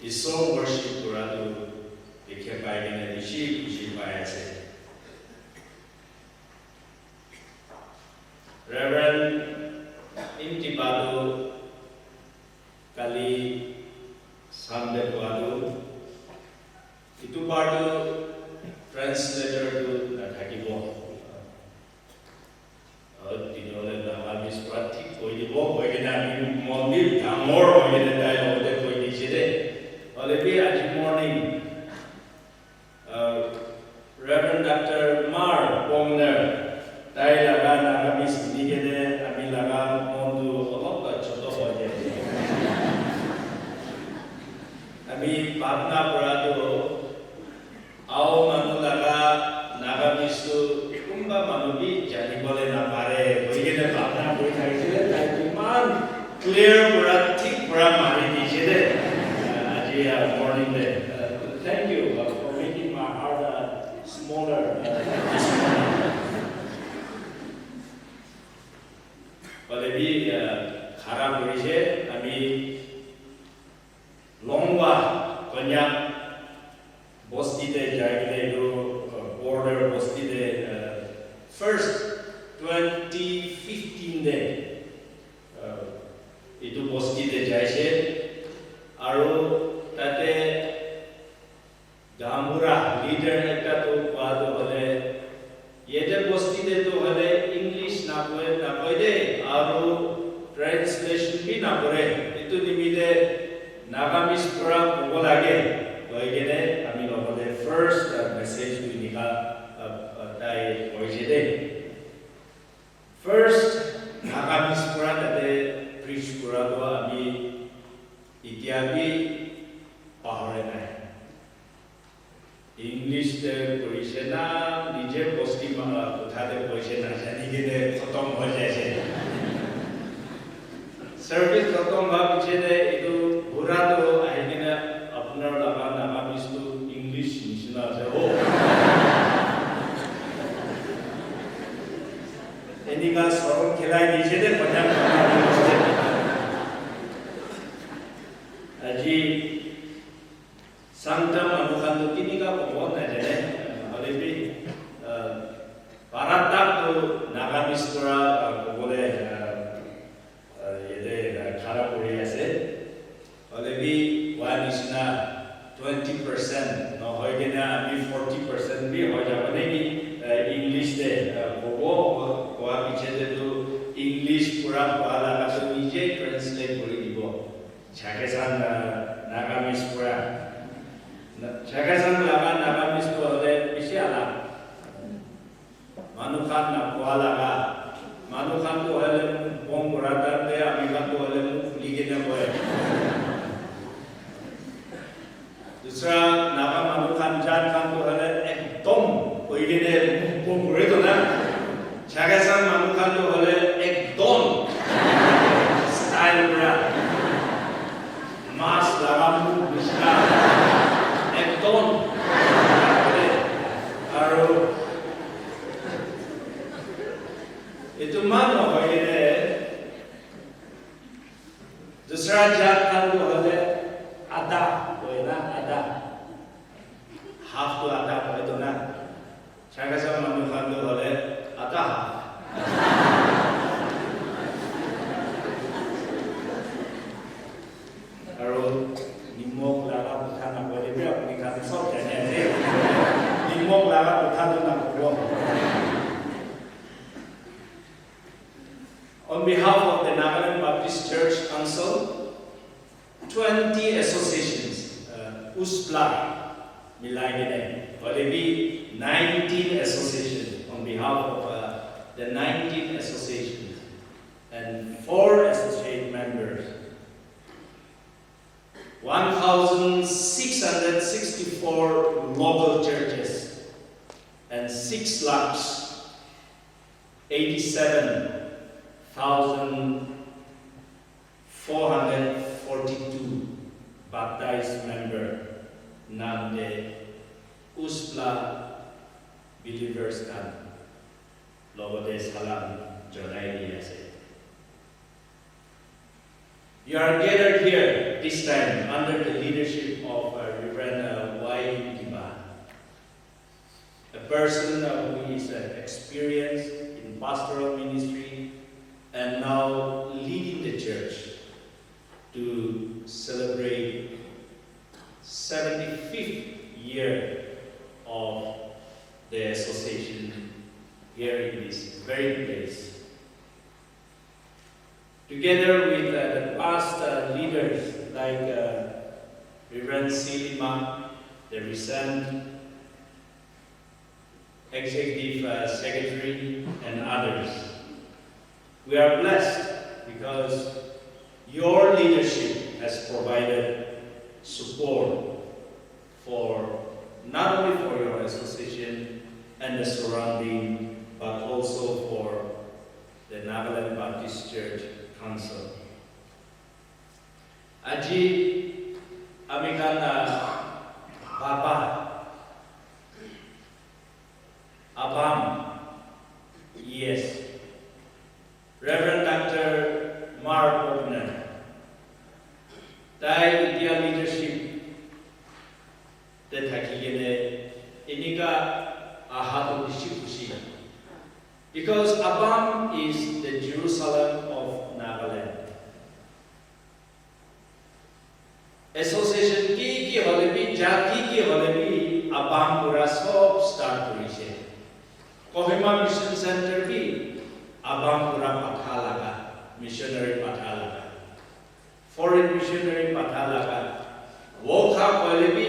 Isor worship kuratu dekhe paigene bishi khushi paise. Reverend Intibado Kali Samde Wadu itu padu translator tu thakibo dinole habis pratik koi dibo koi kena mondir tamor koi kena dai hote koi dijede olebi aji morning Reverend Dr. Mar Pongner dai laga naga mis nigede ami laga mondu olok choto hoje ami bapna parado ao manu laga naga misu kumba manubi jani bole na pare hoigene bapna koi thaisile tai man clear pura thik pura mari dijede aji morning day thank you for making my heart smaller this morning. Olebi kharap hoise ami longwa konya bosti de jaigene do border bosti de first 2015 de itu bosti de jaise aru tate gamura leader ekta to pado hole yete bosti de to hole English na koi de aru translation bhi na kore itu nimide nagamis pura kogolage koigene ami logode first message tu nika tai koijede first nagamis pura tate preach pura to ami ityabi pahore nai English de koishena nije posti mala uthade koishena jani gene khatam ho jaise service khatam bha piche de itu pura to aigena apnar laga naga bistu English nishna se ho enika soron khelai nije de panjang aji Sangtam anukan tu kini ka pokok na jene olebi baratak tu nagamis pura pokole yede khara puri ase olebi wanisna 20% no hoigena ami 40% bi ho jabane ki English de pokok koa piche de tu English pura pala ka tu nije translate kori dibo chake san nagamis pura Chagasan laga nagamis to ole bisiala. Manukan na kualaga. Manukan to ole bong kurata te amikan to ole ligina boy. Dusra naga manukan jan kan to ole ekdom koigine bong kureto na. Chagasan manukan to ole ekdom style bra. Mas lagamu bisa ekdom. Aro itu mana kau ini? Dusra jat kan tu ada ada, kau ini ada. Half tu ada kau itu na. Saya kata mana kan tu ada ada. Aro nimok laga bukan apa dia biar bukan sok jadi. Nimok laga bukan tu nak buang. On behalf of the Nagaland Baptist Church Council, 20 associations, USPLA, Milaygine, or maybe 19 associations on behalf of the 19 associations and 4 associate members, 1,664 local churches, and 6,87,442 baptized member Nande USPLA believers kan Lobode Salam Jonai Diase. You are gathered here this time under the leadership of Reverend Y. Diba, a person who is experienced in pastoral ministry and now leading the church to celebrate 75th year of the association here in this very place. Together with the past leaders like Reverend Silima, the recent Executive Secretary, and others, we are blessed because your leadership has provided support for not only for your association and the surrounding, but also for the Nagaland Baptist Church Council. Aji amikana Papa Abam, yes, Reverend Dr. Mark Wagner, Dai India leadership that hakigene inika ahatu dishipushi. Because Abam is the Jerusalem of Nagaland. Association ki holebi jati ki holebi Abam pura sob start kurise. Kohima Mission Center bi Abam pura pathalaga, missionary pathalaga. Foreign missionary pathalaga. Wokha holebi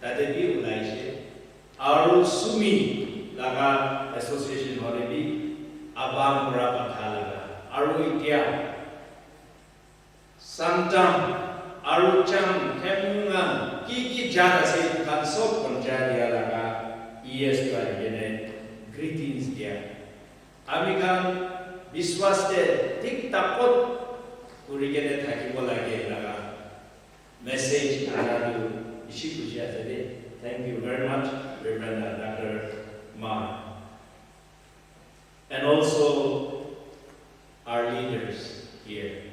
tadebi ulaise. Aru sumi laga association holebi Abam pura pathalaga. Aru itia Sangtam Aru cham kemungan ki jada se kan sob konjaya laga yes by greetings dia. Amikan biswas de tik tapot kurigene thakibo lage laga message anadu ishi kushia today. Thank you very much, Reverend Dr. Ma. And also our leaders here.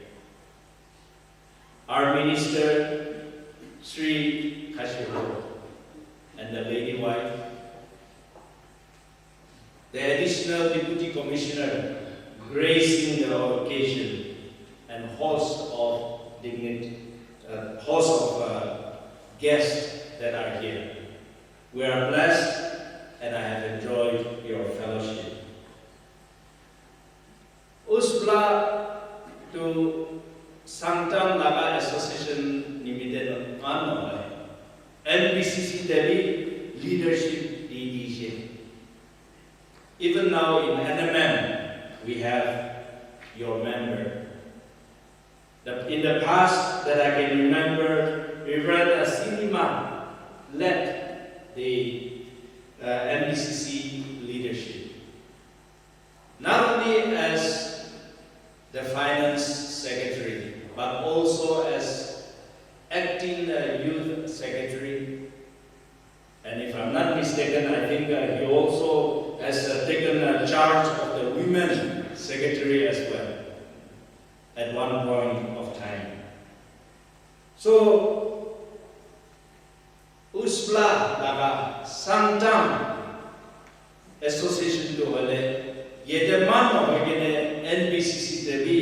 Our minister, Sri Kashiro, and the lady wife, the additional deputy commissioner gracing the occasion, and host of guests that are here. We are blessed, and I have enjoyed your fellowship. Uspla to Sangtam Laga Association Limited NBCC Delhi leadership division. Even now in NMM, we have your member. In the past that I can remember, Reverend Cinema led the NBCC leadership. Not only as the finance secretary, but also as acting youth secretary. And if I'm not mistaken, I think he also has taken charge of the women secretary as well at one point of time. So, Usbla laga Sangtam association to wale yedeman hoigene NBCC debi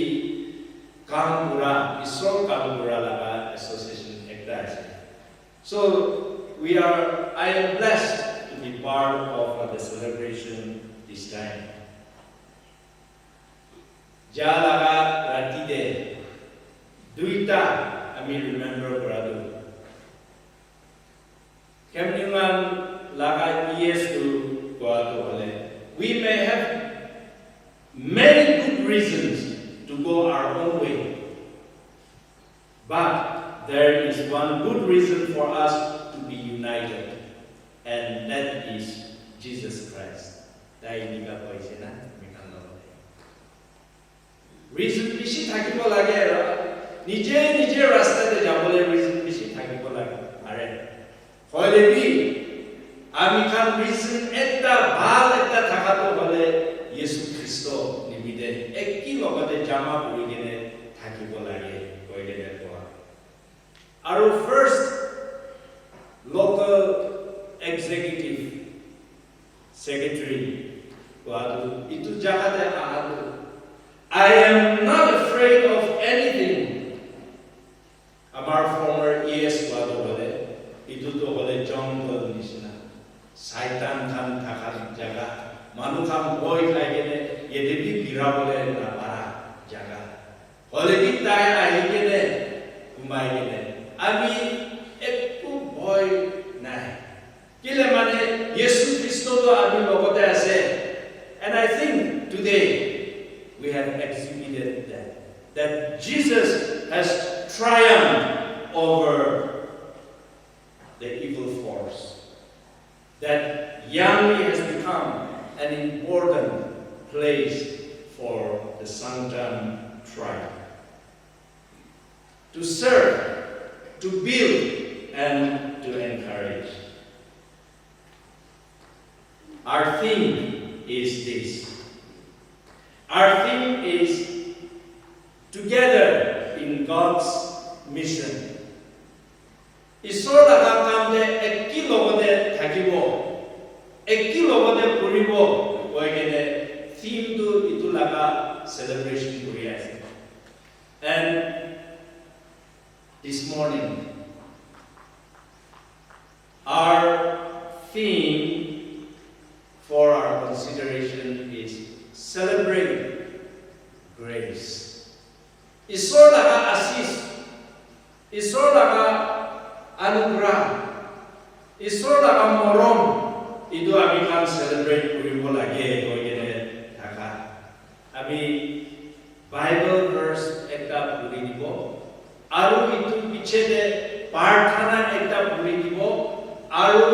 Kamura Isro Kamura laga association ekta. So I am blessed to be part of the celebration this time. Jalaga Ratide Duita, I mean remember brother. Kemnyungan Laga yes to Guadalajara. We may have many good reasons to go our own way, but there is one good reason for us to be united, and that is Jesus Christ. Reason bishi thakibo lage nije rasta te jabole reason bishi thakibo lage are hoile bi ami kan reason ekta bhal ekta thakato hole Yesu Kristo nimide ekki logate jama kurigene thakibo lage koile ko our first local executive secretary wadu itu jagate ahadu I am not afraid of anything. Our former ES wado bole, itu to bole jungle nisna. Saitan kan takar jaga, manu kan boy lagene, yedebi bira bole na para jaga. Bole kita ahigene, umay gene. Ami ekku boy nahi. Kile mane Yesu Kristo to ami logote ase, and I think today we have exhibited that Jesus has triumphed over the evil force, that Yangli has become an important place for the Sangtam tribe to serve, to build, and to encourage. Our theme is this. Our theme is together in God's mission. Isor lagamde ekki logode thakibo, ekki logode puribo, oigene theme to itu laga celebration kuri ase. And this morning, our theme for our consideration is celebrate grace. Isor laga asis, isor laga anugerah, isor laga morom, itu kami kan celebrate kuribo lagi koyene taka. Kami Bible verse ekta puri dibo, aru itu pichede parthana ekta puri dibo, aru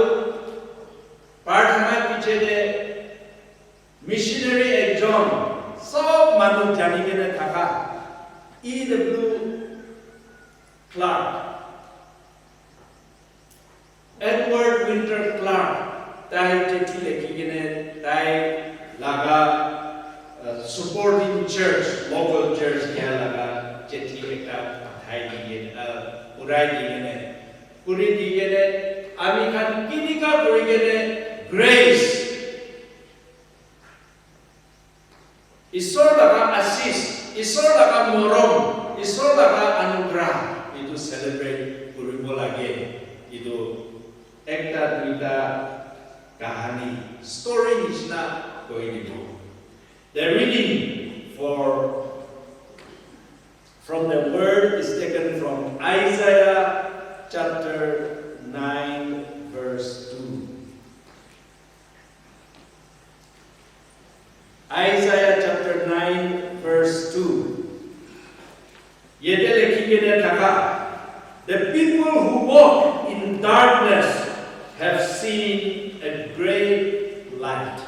parthana pichede missionary exam sob manu janigene thaka E.W. Clark, Edward Winter Clark, tai chithi lekhigene tai laga supporting church, local church kya laga chithi ekta thai digene urai digene puri digene ami kan kinika kurigene grace. Isor laga asis, isor laga morom, isor laga anugerah itu celebrate kuribo lagi itu ekta duita kahani story nisna koi dibo. The reading from the word is taken from Isaiah chapter 9 people who walk in darkness have seen a great light.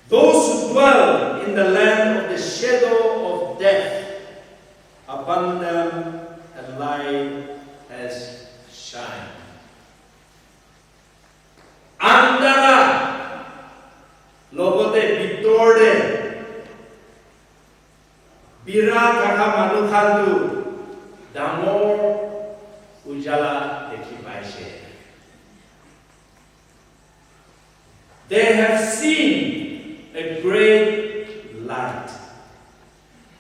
Those who dwell in the land of the shadow of death, upon them a light has shined. Andara logote bitorde bira kaka manukhandu damor ujala dekhi paise. They have seen a great light.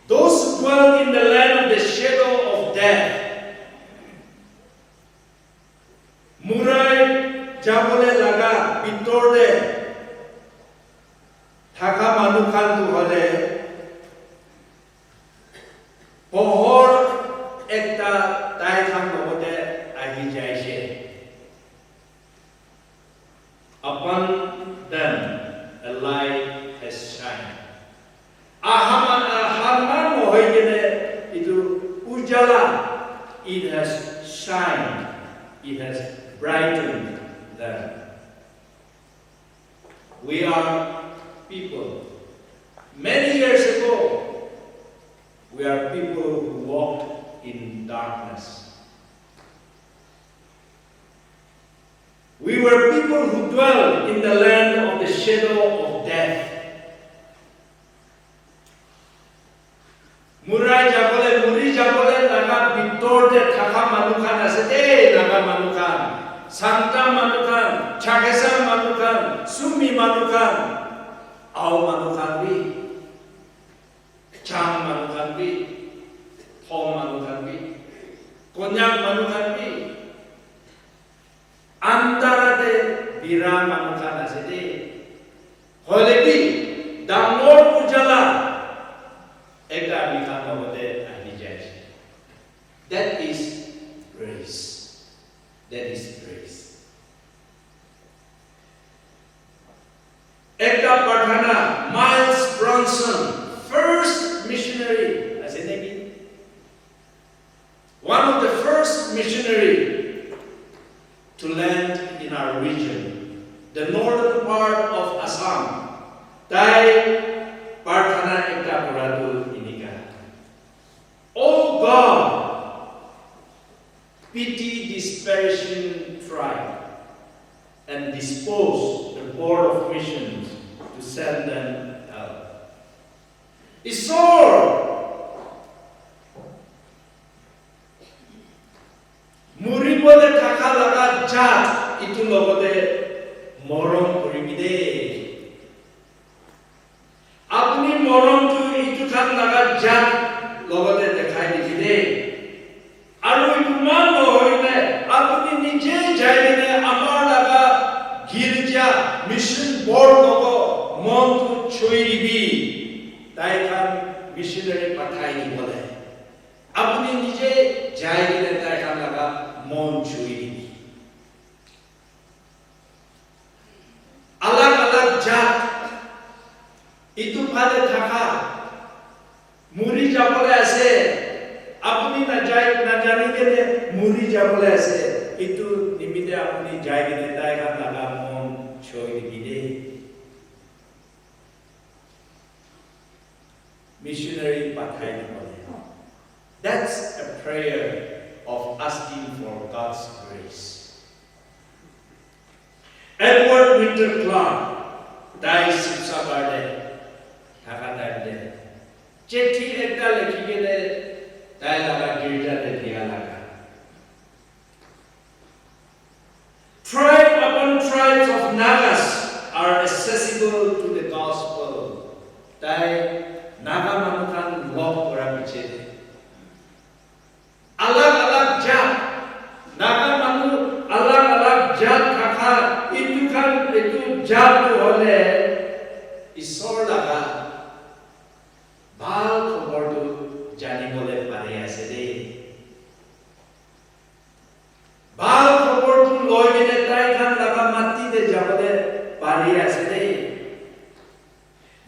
Those who dwell in the land of the shadow of death, murai jabole laga bitorde thaka manukhandu hole pohor ekta taitham logote ahi jaise. Upon them a light has shined. Ahaman mohoigene itu ujala, it has shined, it has brightened them. We are people. Many years ago, we are people who walked in darkness. We were people who dwelled in the land of the shadow of death. Murai jabole naga bitorde thaka manukan asete naga manukan, Sangtam manukan, Chakesam manukan, Sumi manukan, Au manukan bi, Chang manukan bi, Thom manukan bi, Konyak manukan bi. Antara de bira manukan asete, holebi damor ujala, ekta bikan logote ahijai. That is grace. That is grace. Ekta Pradhana, Miles Bronson, first missionary, asete, one of the first missionary to land in our region, the northern part of Assam. Tai Parthana ekta Puradu inika. Oh God, pity this perishing tribe and dispose the board of missions to send them out. Isor Muribode takalaga jat itu logote morom purimide. Apni morom tu itu kan laga jat logote dekhai dikide. Aru itu man hoine apni nije jaine amar laga girja mission board logo mon tu choiribi. Tai kan missionary pathai ni bole. Apni nije jaine tai kan laga mon chui. Alag-alag jat itu pada thaka muri jabole ase apni na jani ke muri jabole ase itu nimite apni jai ke tai kan laga mon chui gide. Missionary pathai bole. That's a prayer of asking for God's grace. Edward Winter Clark died Sipsagarde, Hakatade. Chethi ekta lekhigene dai laga girja de diya laga. Tribe upon tribes of Nagas are accessible to the gospel. Dai Naga manukan log ora piche. Alag-alag jat, naga manu alag-alag jat kakak itu kan itu jat oleh isor laga bal khobor tu jani boleh pare asede. Bal khobor tu loi gene tai kan laga mati de jabole pare asede.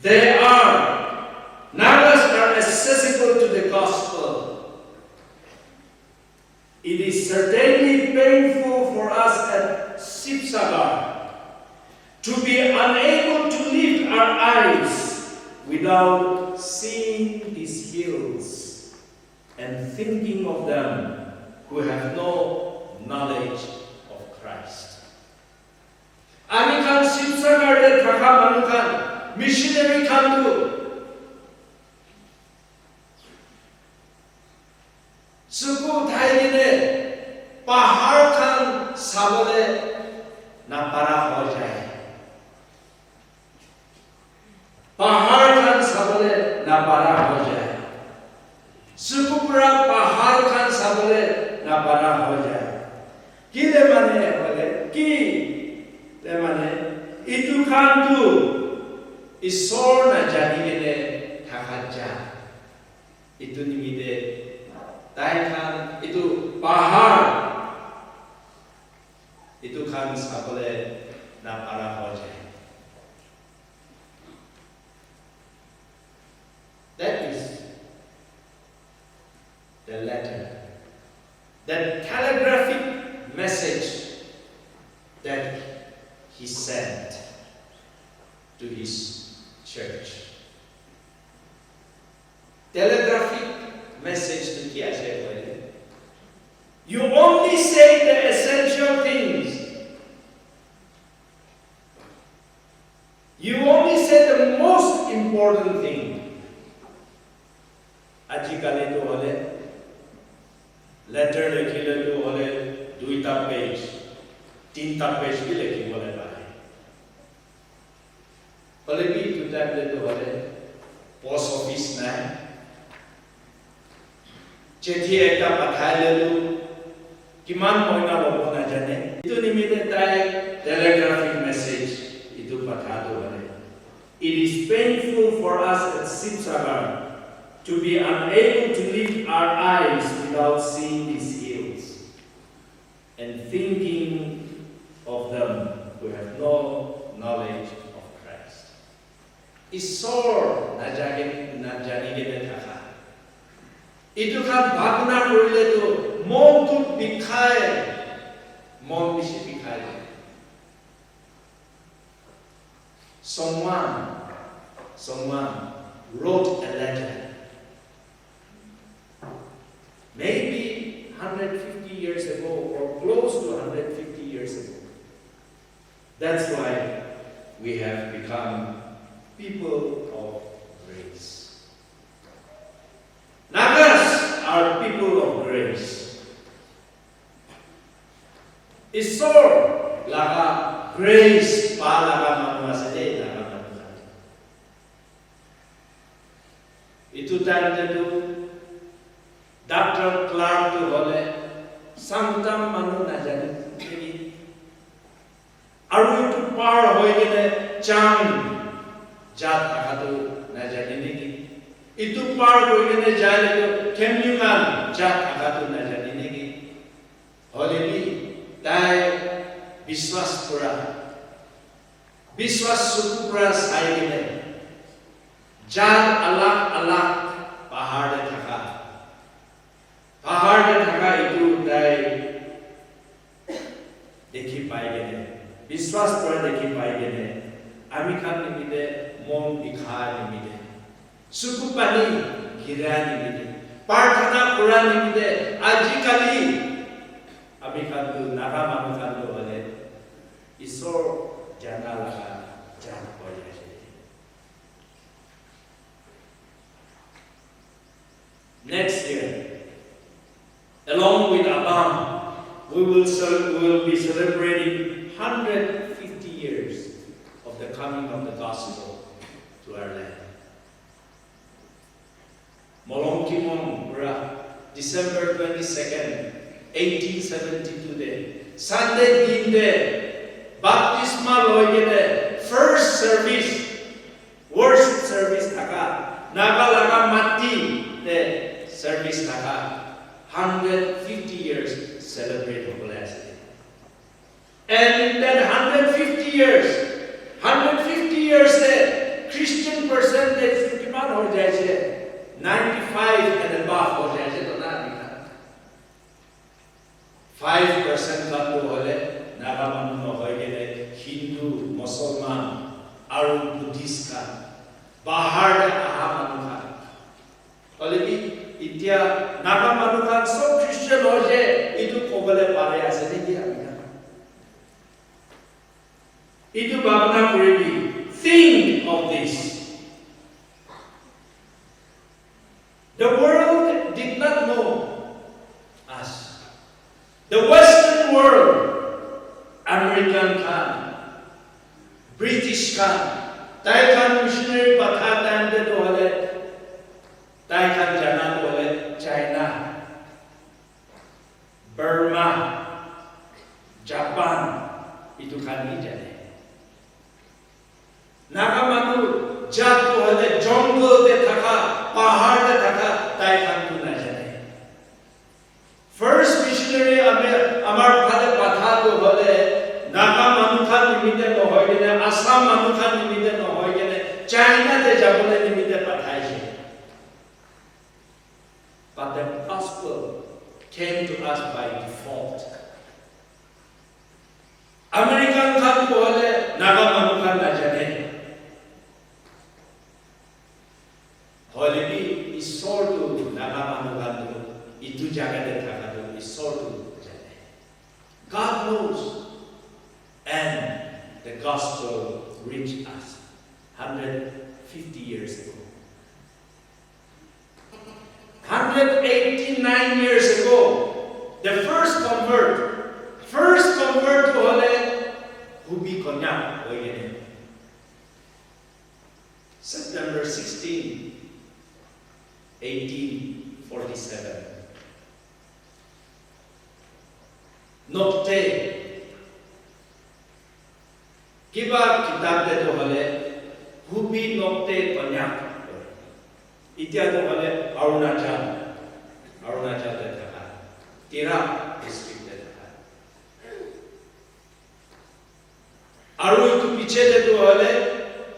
They are Nagas are accessible to the gospel. It is certainly painful for us at Sipsagar to be unable to lift our eyes without seeing these hills and thinking of them who have no knowledge of Christ. Amikan Sipsagar de Takamanukan, missionary Kandu. Suku Thaigine, Pahar Khan Sabole na para ho jaye. Pahar Khan Sabole na para ho jaye. Sukupura Pahar Khan Sabole na para ho jaye. Ki le mane hole, ki le mane, itu khan tu isor na janigine thakaja. Itu nimide Taikan itu pahar itu kan sabole na para hoje. That is the letter, that telegraphic message that he sent to his church. Telegraphic message to Kiashe. You only say the essential things. You only say the most important thing. Ajikale to hole letter lekhile to hole 2 page, 3 page bhi lekhi bole pare. Hole bhi 2 tablet to hole post office na Chethi ekta pathai lelu kiman moina lobo na jane itu nimite tai telegraphic message itu pathado hale. It is painful for us at Sipsagar to be unable to lift our eyes without seeing these hills and thinking of them who have no knowledge of Christ. Isor na janigene thaka. Itu kan bhagna korile to mon tu bikhaye, mon bishi bikhaye. Someone wrote a letter, maybe 150 years ago or close to 150 years ago. That's why we have become people of grace. Nagas are people of grace. Isor laga grace pa laga manuasade laga manuasade. Itu time itu Dr. Clark tu hole Sangtam manu najani. Aru itu par hoye kene chang jat akatu najani niki. Itu par koine jale to kemnyuman jat akatu na jani negi holebi tai biswas sukupura saigine jat alak pahar de thaka itu tai dekhi paigene biswas pura dekhi paigene ami khan nimide mon dikhai nimide Sukupani girani mide, parthana kurani mide, ajikali amikandu naga manukandu hole, isor jana laga jana hoye. Next year, along with Abam, we will be celebrating 150 years of the coming of the gospel to our land. Molongkimong December 22nd, 1872 day. Sunday din day. Baptismal loigene first service, worship service taka. Nagalaga mati the service taka. 150 years celebrate of blessing. And in that 150 years the Christian percentage kiman ho jaye 95 and above ho jaye to na dikha. 5 5% kan to hole naga manu no hoy gele Hindu Musulman aru Buddhist kan bahar de aha manu kan hole bi itia naga manu kan sob Christian hoje itu kobale pare ase neki amika itu bhavana koribi think of this. The world did not know us. The Western world, American kan, British kan, Thai kan missionary patha time de to hole, Thai kan jana to hole China, Burma, Japan, itu kan ni jane. Naga manu jat to hole jungle de thaka, pahar de thaka, Thai kan tu na jane. First missionary amar phale patha to hole naga manukhan nimite no hoy gene Assam manukhan nimite no hoy gene China te jabole nimite pathaise. But the gospel came to us by default. American khan ko hole naga manukhan na jane. Hole bi isor to naga manukhan to itu jaga de thaka to isor to jane. God knows, and the gospel reached us 150 years ago. 189 years ago, the first convert to hole Hubi Konyak hoyene. September 16, 1847. Nokte kiba kitab de to hole Hubi Nokte Konyak. Itia to hole Arunachal de thaka. Tira district de thaka. Aru itu piche de to hole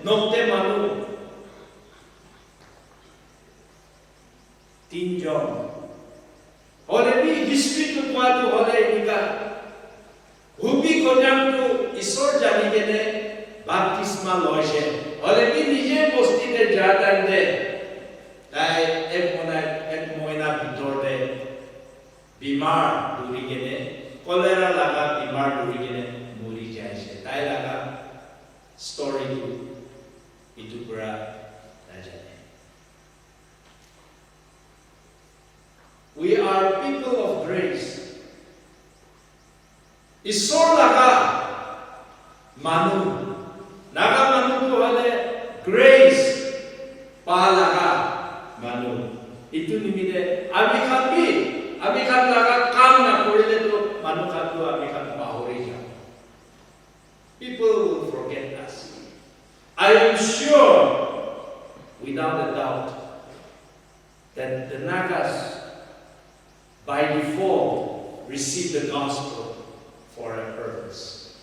Nokte Manu. Tinjong. Hole bi history to kwa to hole nika. Hubi Konyak to isor jani gene baptisma loje. Hole bi nije bosti de jatan de. Dai ek moina bitor de bimar duri gene cholera laga bimar duri gene muri jaise. Dai laga story to itu pura najane. We are people of grace. Isor laga manu naga manu ko hale grace palaga manu itu nimide ami khan laga kam na korile to manu khan to ami khan bahori ja. People will forget us. I am sure without a doubt that the Nagas by default received the gospel for a purpose.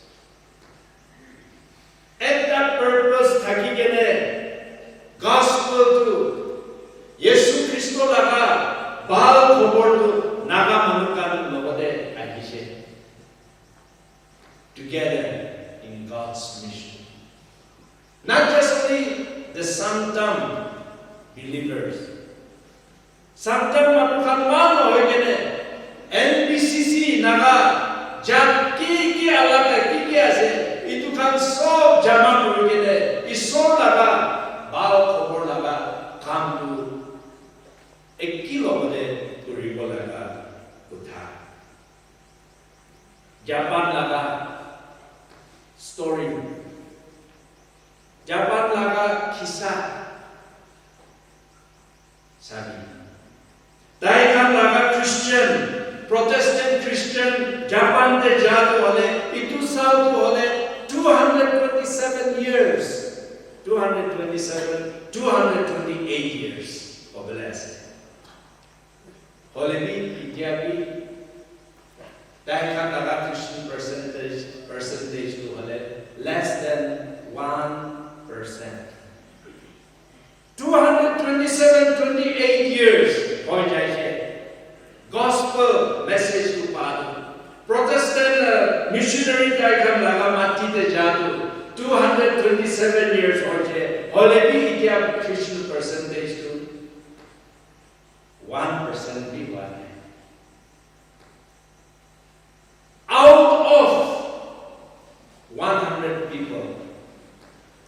And that purpose thakigene gospel to Yesu Kristo laga bal khobor to naga manukan lobode ahise together in God's mission. Not just only the Sangtam believers. Sangtam manukan man hoy gene NBCC naga jat ki alaka ki ase itu kan sob jama hoy gene isor laga bal khobor laga kam tu ek kilo bode turibo laga utha. Japan laga story. Japan laga kisah sabi. Thai kan laga Christian, Protestant Christian, Japan de jatu hole, itu sal tu hole 228 years of blessing. Hole bi itiabi Thai kan laga Christian percentage tu hole less than 1%. 228 years. Gospel message to Father. missionary Taikam Lagamati de Jadu, 227 years old, Holebi Itia Christian percentage to 1% be one. Out of 100 people,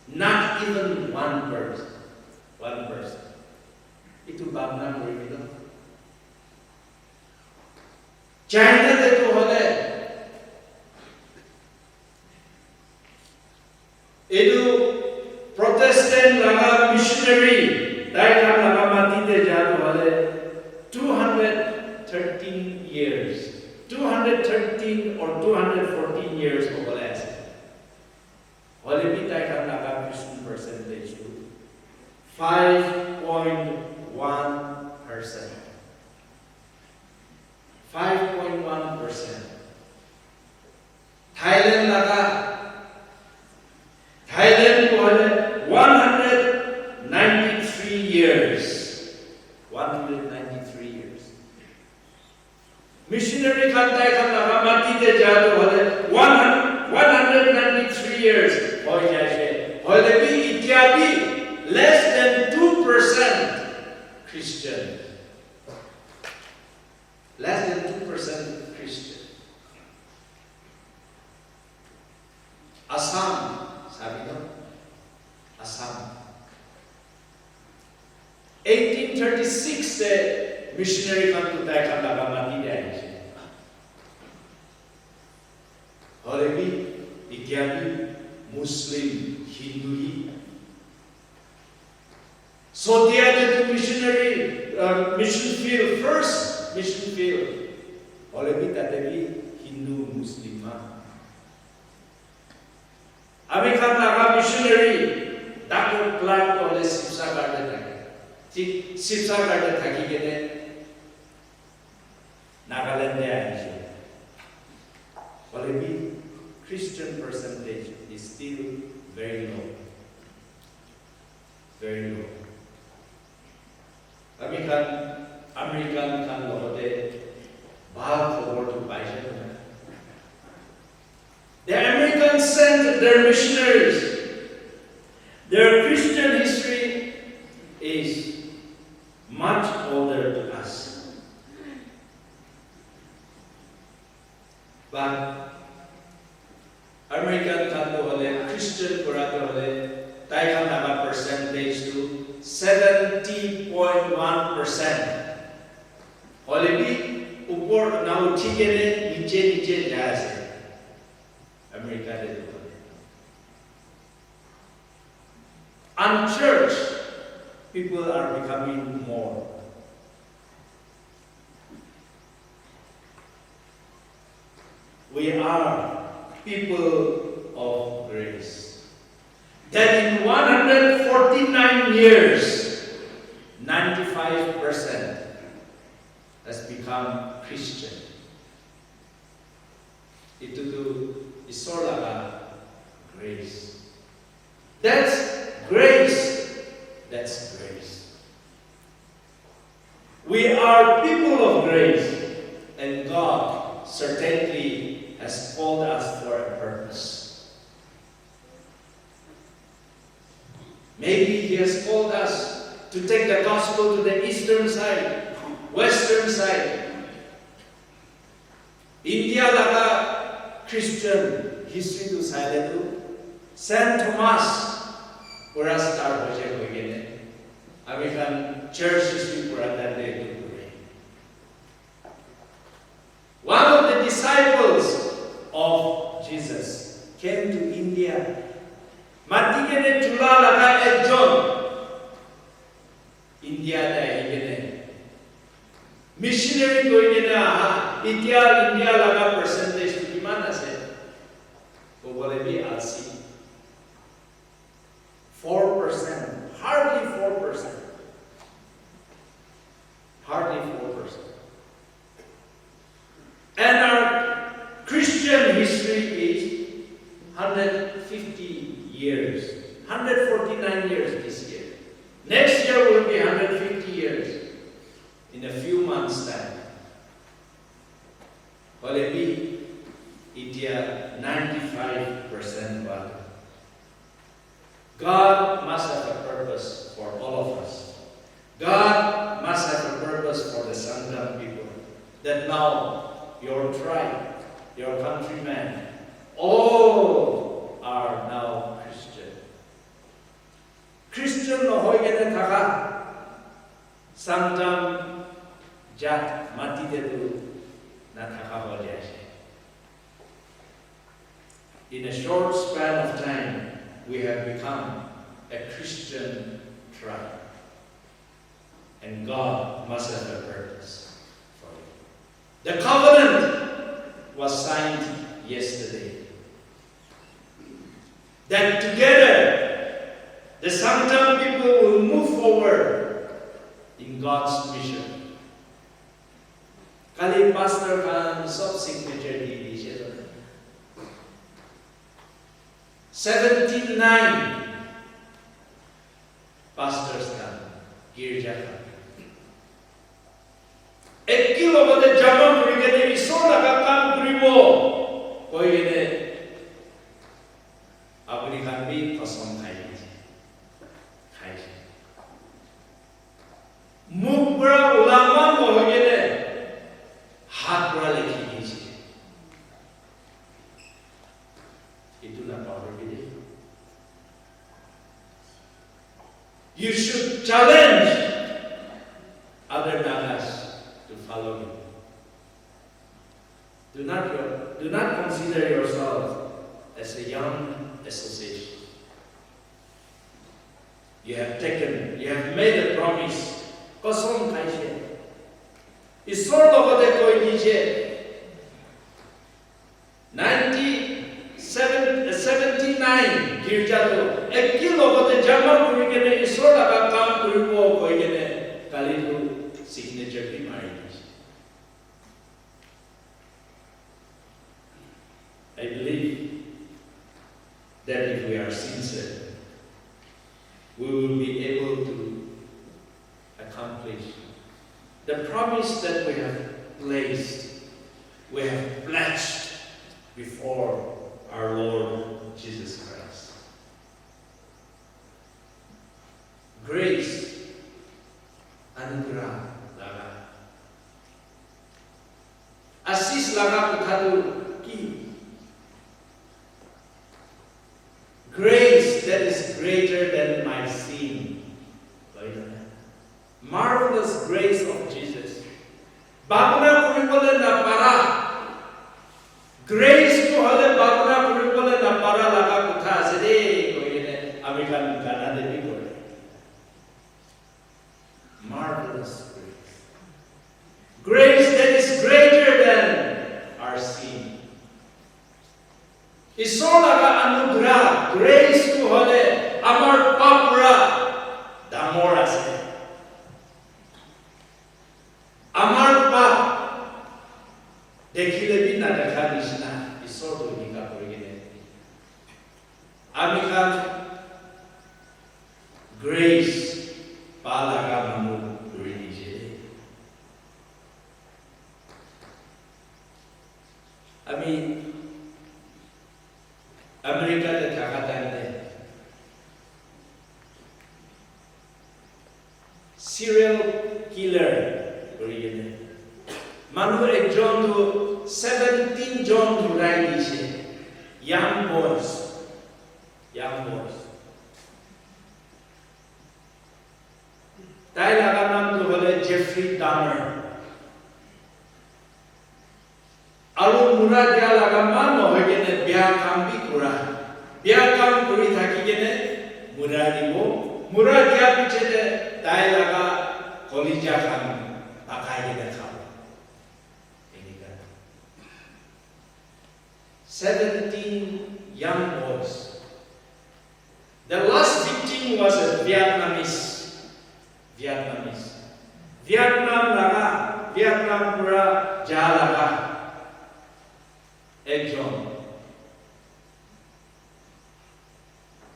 not even one person. Itu Bangna Murilo. China de tu hole. Edu Protestant laga missionary, Daikam laga mati de jadu hole 213 years. 213 or 214 years of last. Holy Daikam laga Christian percentage to 5.1%. 5.1%. Thailand laga. Thailand was 193 years. 193 years. Missionary Kantai Kanaga Mati de Jadu was 193 years. Holebi Itiabi, less than 2% Christian. Less than 2% Christian. Assam, sabi no? Assam. 1836 the missionary come to Daikam Lagamati Danish. Holebi, Itiabi, Muslim, Hindu. So they are the missionary mission field, first mission field. Holebi Tatebi, Hindu, Muslim. Amikam Laga missionary, Dr. Clark Ole Sipsa Garden. Sipsa Garden Takigene, Nagaland Asia. Holebi, Christian percentage is still very low. Very low. American kan lohode bahal forward to Biden. The Americans sent their missionaries. Their Christian history is much older than us. But American kan lohode Christian kurato lohode Daikam Laga percentage to 70.1%. Holebi upor na uthigene niche jase. America de unchurched people are becoming more. We are people of grace. That in 149 years, 95% has become Christian. Itu isolaga grace. That's grace. That's grace. We are people of grace, and God certainly has called us for a purpose. Maybe He has called us to take the gospel to the eastern side, western side. India laga Christian history to side to Saint Thomas pura start ho jaye begini. American church history pura that day to pura. One of the disciples of Jesus came to India. Matigene chula laga John. India da igene. Missionary going na India laga percentage to gimana se? Ko boleh bi alsi. 4%, hardly 4%. Hardly 4%. And our Christian history is 150 years. 149 years this year. Next year will be 150 years. In a few months' time. Holebi, India 95% water. God must have a purpose for all of us. God must have a purpose for the Sangtam people. That now your tribe, your countrymen, all are now Christian. Christian no hoigene taka Sangtam jat mati dedu na taka ho jaise. In a short span of time, we have become a Christian tribe. And God must have a purpose for it. The covenant was signed yesterday. That together, the Sangtam people will move forward in God's mission. Kali Pastor kan sob signature di 79 pastors kan girja kan. Ek kilo bade jama kuri gane isor laga kam kuribo koi gane apni kan bhi qasam khai mukh bra ulama ho gane hat bra likhi diye itulah power dia. You should challenge other nagas to follow him. Do not consider yourself as a young association. You have made a promise. Kosong kaise. Isor logode koi dije. 79 girja to ek logote jama kuri kene isor laga kam kuribo koi kene kali to signature bi mari. I believe that if we are sincere, we will be able to accomplish the promise that we have placed, we have pledged before our Lord Jesus Christ. Grace, anugerah laga. Asis laga puthadu ki. Grace that is greater than my sin. Marvelous grace of Jesus. Bagna kurikole na para. Grace ko hale bagna kurikole na para laga kutha sede ko yene American Canada de ko. Marvelous grace. Grace that is greater than our sin. Isor laga anugrah grace ko hale amar papura damor ase. Amar pap dekhile bin na dekha nisna isor to nika korigene. Amikan grace palaga mamu durinije. Ami America de kakatande serial killer korigene. Manu ekjon to 17 jon to rai dise. Young boys. Tai laga nam to hole Jeffrey Dahmer. Alu mura dia laga man no hegene bia kam bi kura. Bia kam kuri thaki gene mura dibo. Mura dia pichete tai laga kolija khan pakai gene kham. 17 young boys. The last victim was a Vietnamese. Vietnam pura jalaga. Ekjon.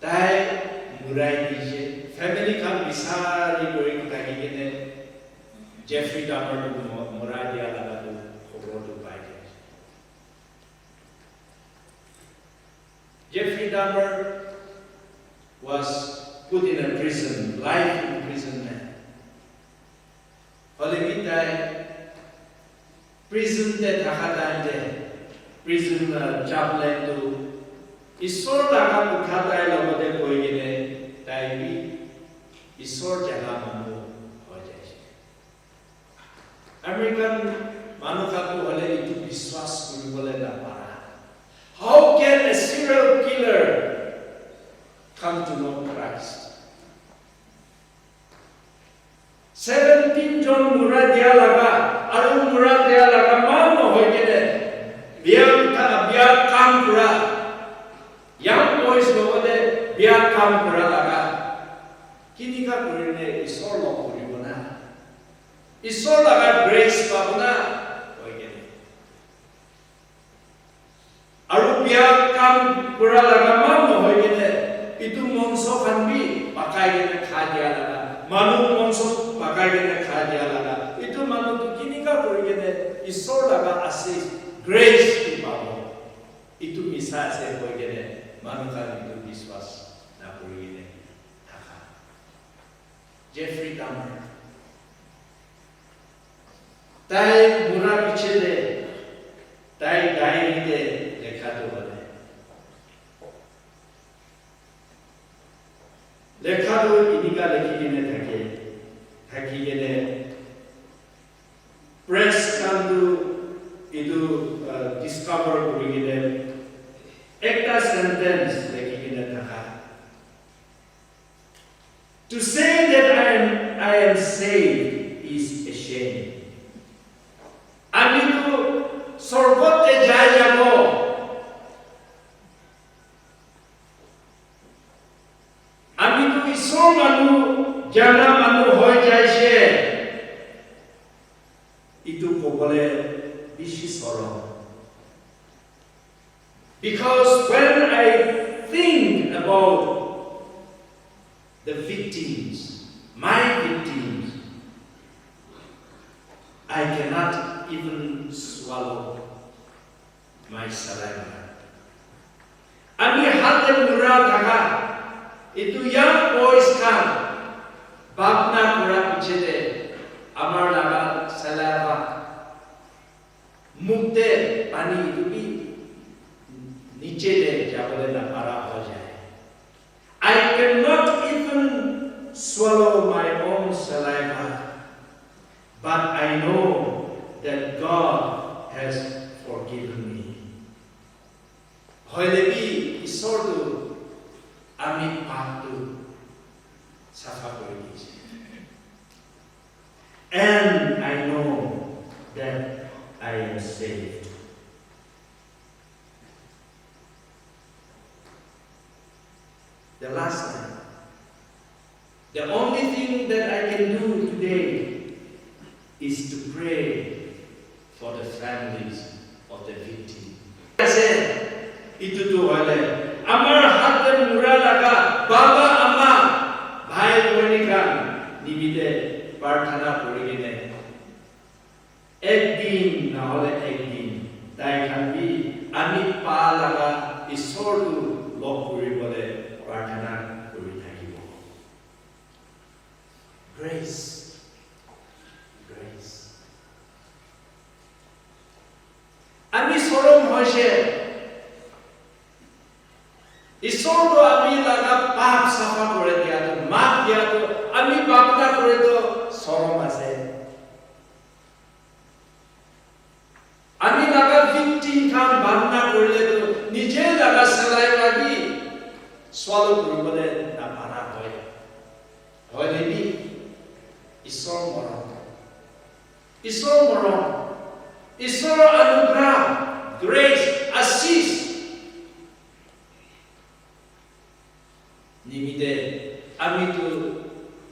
Tai murai dije. Family kan bisari going kagi gene. Jeffrey Dahmer murai dia laga tu khobro tu pai. Jeffrey Dahmer was put in a prison, life imprisonment. Holy prison te thakatande, prison chaplain to Isor daga khatai lobode koigene dai Isor jaga manu hoje. American manukatu hole itu biswas kuribole na para. How can a serial killer come to know Christ? 17 jon mura dia laga, aru mura dia laga mano hoigene. Biar kam pura. Young boys lobode biar kam pura laga. Kini ka kurine Isor lo kuribona. Isor laga grace pabona. Aru biar kam pura laga mano hoigene. Itu monso kanbi pakai gene khadia laga. Manu monso pakai gene khadia laga. Itu manu tu kini ka kurigene Isor laga asis grace tu pabo. Itu misal se hoigene manu ka itu biswas na kurigene. Jeffrey Dahmer. Tai mura pichede, tai diary de lekha to bale. Lekha to inika lekhi gene press kandu idu discover kuri gene ekta sentence lekhi gene thaka. To say that I am saved is a shame. Amitu sorgote jayabo. Amitu Isor manu jana manu hoy jaise. Itu kobole bishi sorrow. Because when I think about the victims, my victims, I cannot even swallow my saliva. Ami hatem mura kaga, itu young boys kan, babna mura pichete, amar laga saliva, mukte pani itu bi, niche de jabole na para ho jaye. I cannot even swallow my own saliva, but I know that God has forgiven me. Hoilebi isordu amit patu safa koigis. And I know that I am saved. The last time. The only thing that I can do today is to pray for the families of the victim. I said, itu tu wale. Amar hatem mura laga, baba ama, bhai bonikan, nibide parthana korigene. Ek din na hole ek din, dai khanbi ami pa laga Isor tu log kuri bole parthana kuri thakibo. Grace. Grace. Ami sorom hoise. Isor to ami laga pap safa kore diya to, maaf diya to, ami bapna kore to sorom ase. Ami laga victim kan bapna kore to, nije laga salai lagi swallow kore bole na para hoy. Hoy lebi Isor moron. Isor moron. Isor anugerah, grace, assist. Nimide ami tu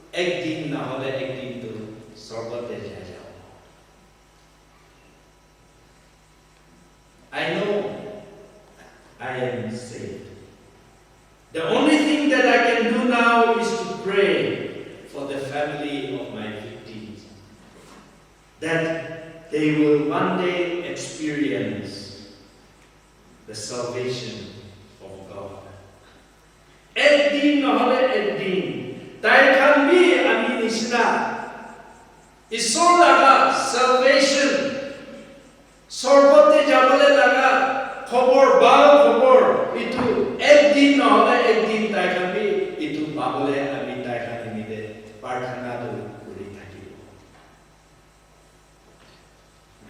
ek din na hole ek din tu sorgote jajao. I know I am saved. The only thing that I can do now is to pray for the family of my victims, that they will one day experience the salvation of of God. Eddin nohole eddin. Tai kan bi amin isna. Isor laga salvation. Sorbote jabale laga khobor bal khobor itu eddin nohole eddin tai kan bi itu babole amin tai kan imide parthana tu kuri thaki.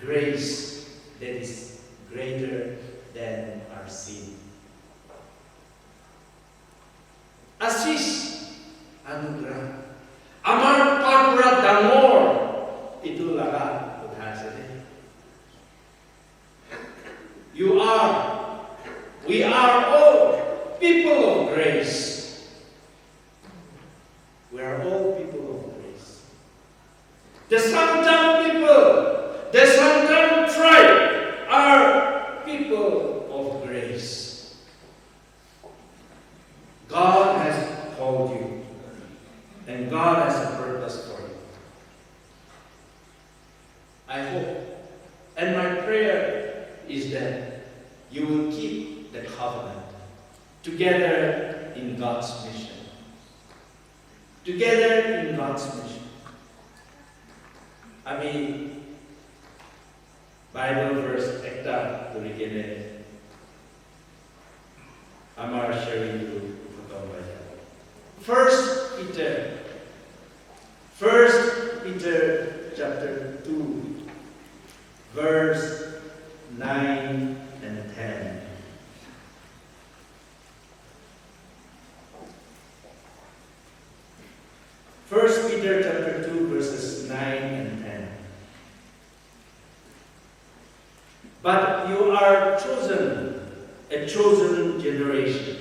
Grace that is greater than our sin. Asis anugerah. Amar papra dangor itu laga uthasane. We are all people of grace. We are all people of grace. The Sangtam people, the Sangtam tribe are people of grace. God has called you, and God has a purpose for you. I hope, and my prayer is that you will keep the covenant together in God's mission. Together in God's mission. Bible verse ekta turikene amar sharing to First Peter chapter 2 verse 9 and 10. First Peter chapter 2 verses 9 and 10. But you are chosen, a chosen generation.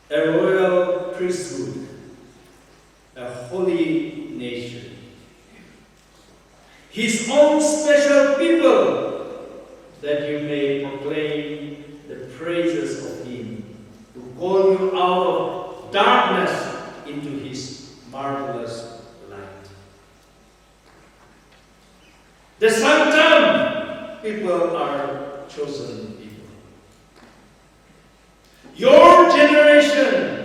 A royal priesthood, a holy nation, His own special people, that you may proclaim the praises of Him who called you out of darkness into His marvelous light. The Sangtam people are chosen people. Your generation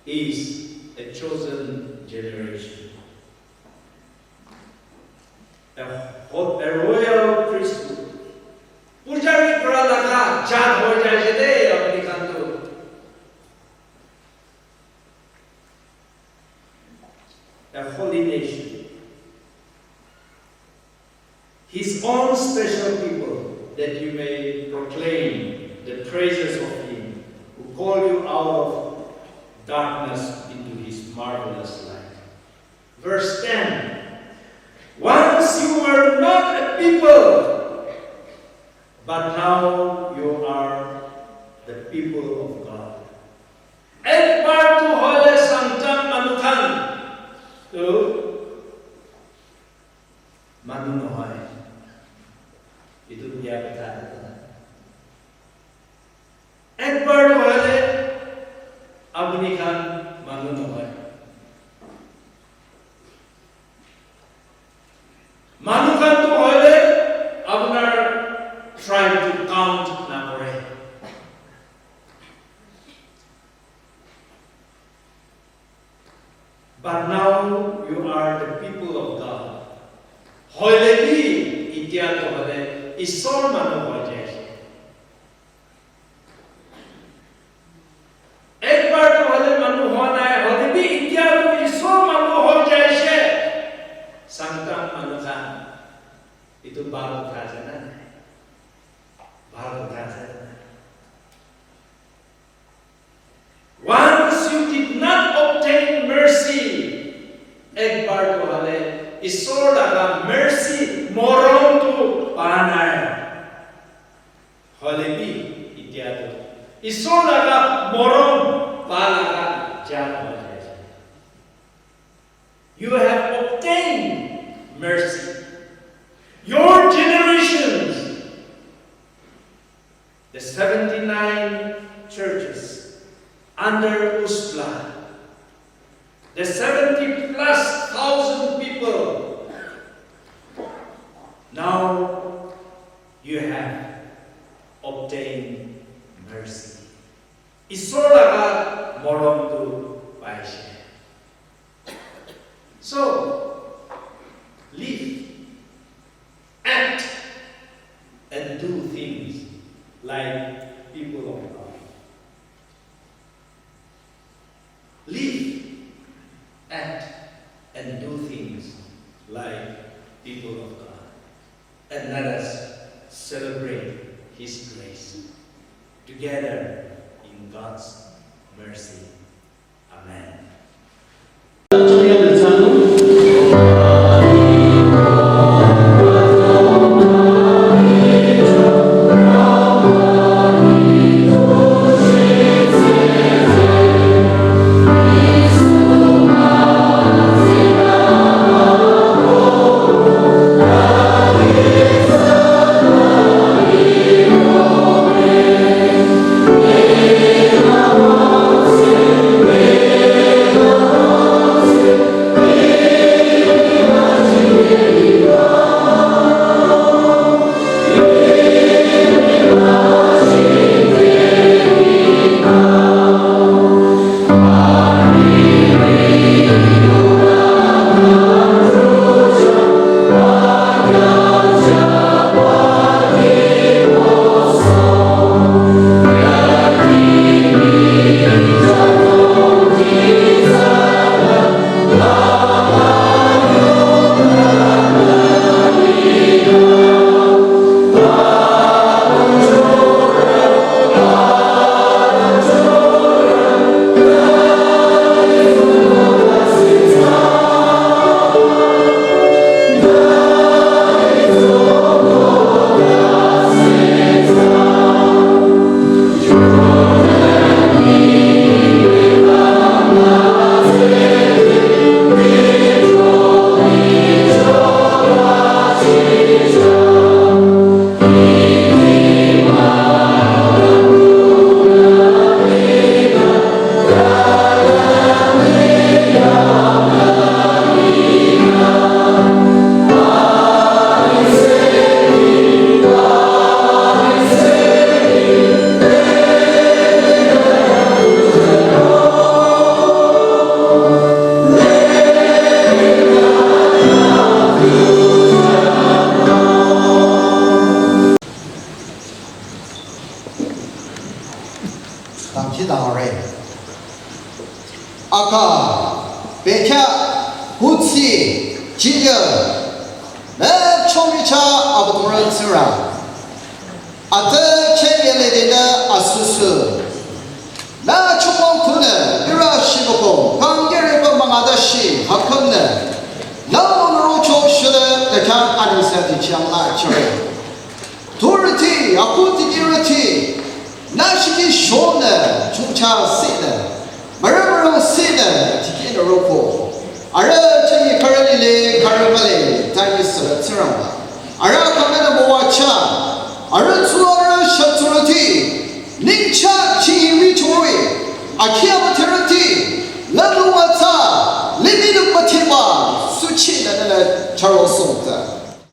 is a chosen generation. A royal priesthood. Pujari pralaka jat ho jaye de apni kanto. A holy nation. His own special people, that you may proclaim the praises of Him who called you out of darkness into His marvelous light. Verse 10. Once you were not a people, but now you are the people of God. Ek bar tu hole Sangtam manukhan tu manu nohai. Itu dia kata. Ek bar tu hole abni khan manu nohai. Manukan tu hole abnar trying to count na kore. But now you are the people of God. Hole bi itya to hole isor manu hoje. Ek bar to hole manu hona hai hole bi itya to isor manu hoje she. Sangtam manukan itu baru khazanah. Baru khazanah. Once you did not obtain mercy, ek bar to hale isor daga mercy morong tu panai. Hale bi ityado. Isor daga morong palaga jam. You have obtained mercy. Your generations, the 79 churches under Uspla, the 70 plus 100,000 people. Now you have obtained mercy. Isoraga morontu paishe. So live, act, and do things like people of God. Live, act, and do things like people of God. And let us celebrate His grace together in God's mercy. Amen. Charles Sangtam.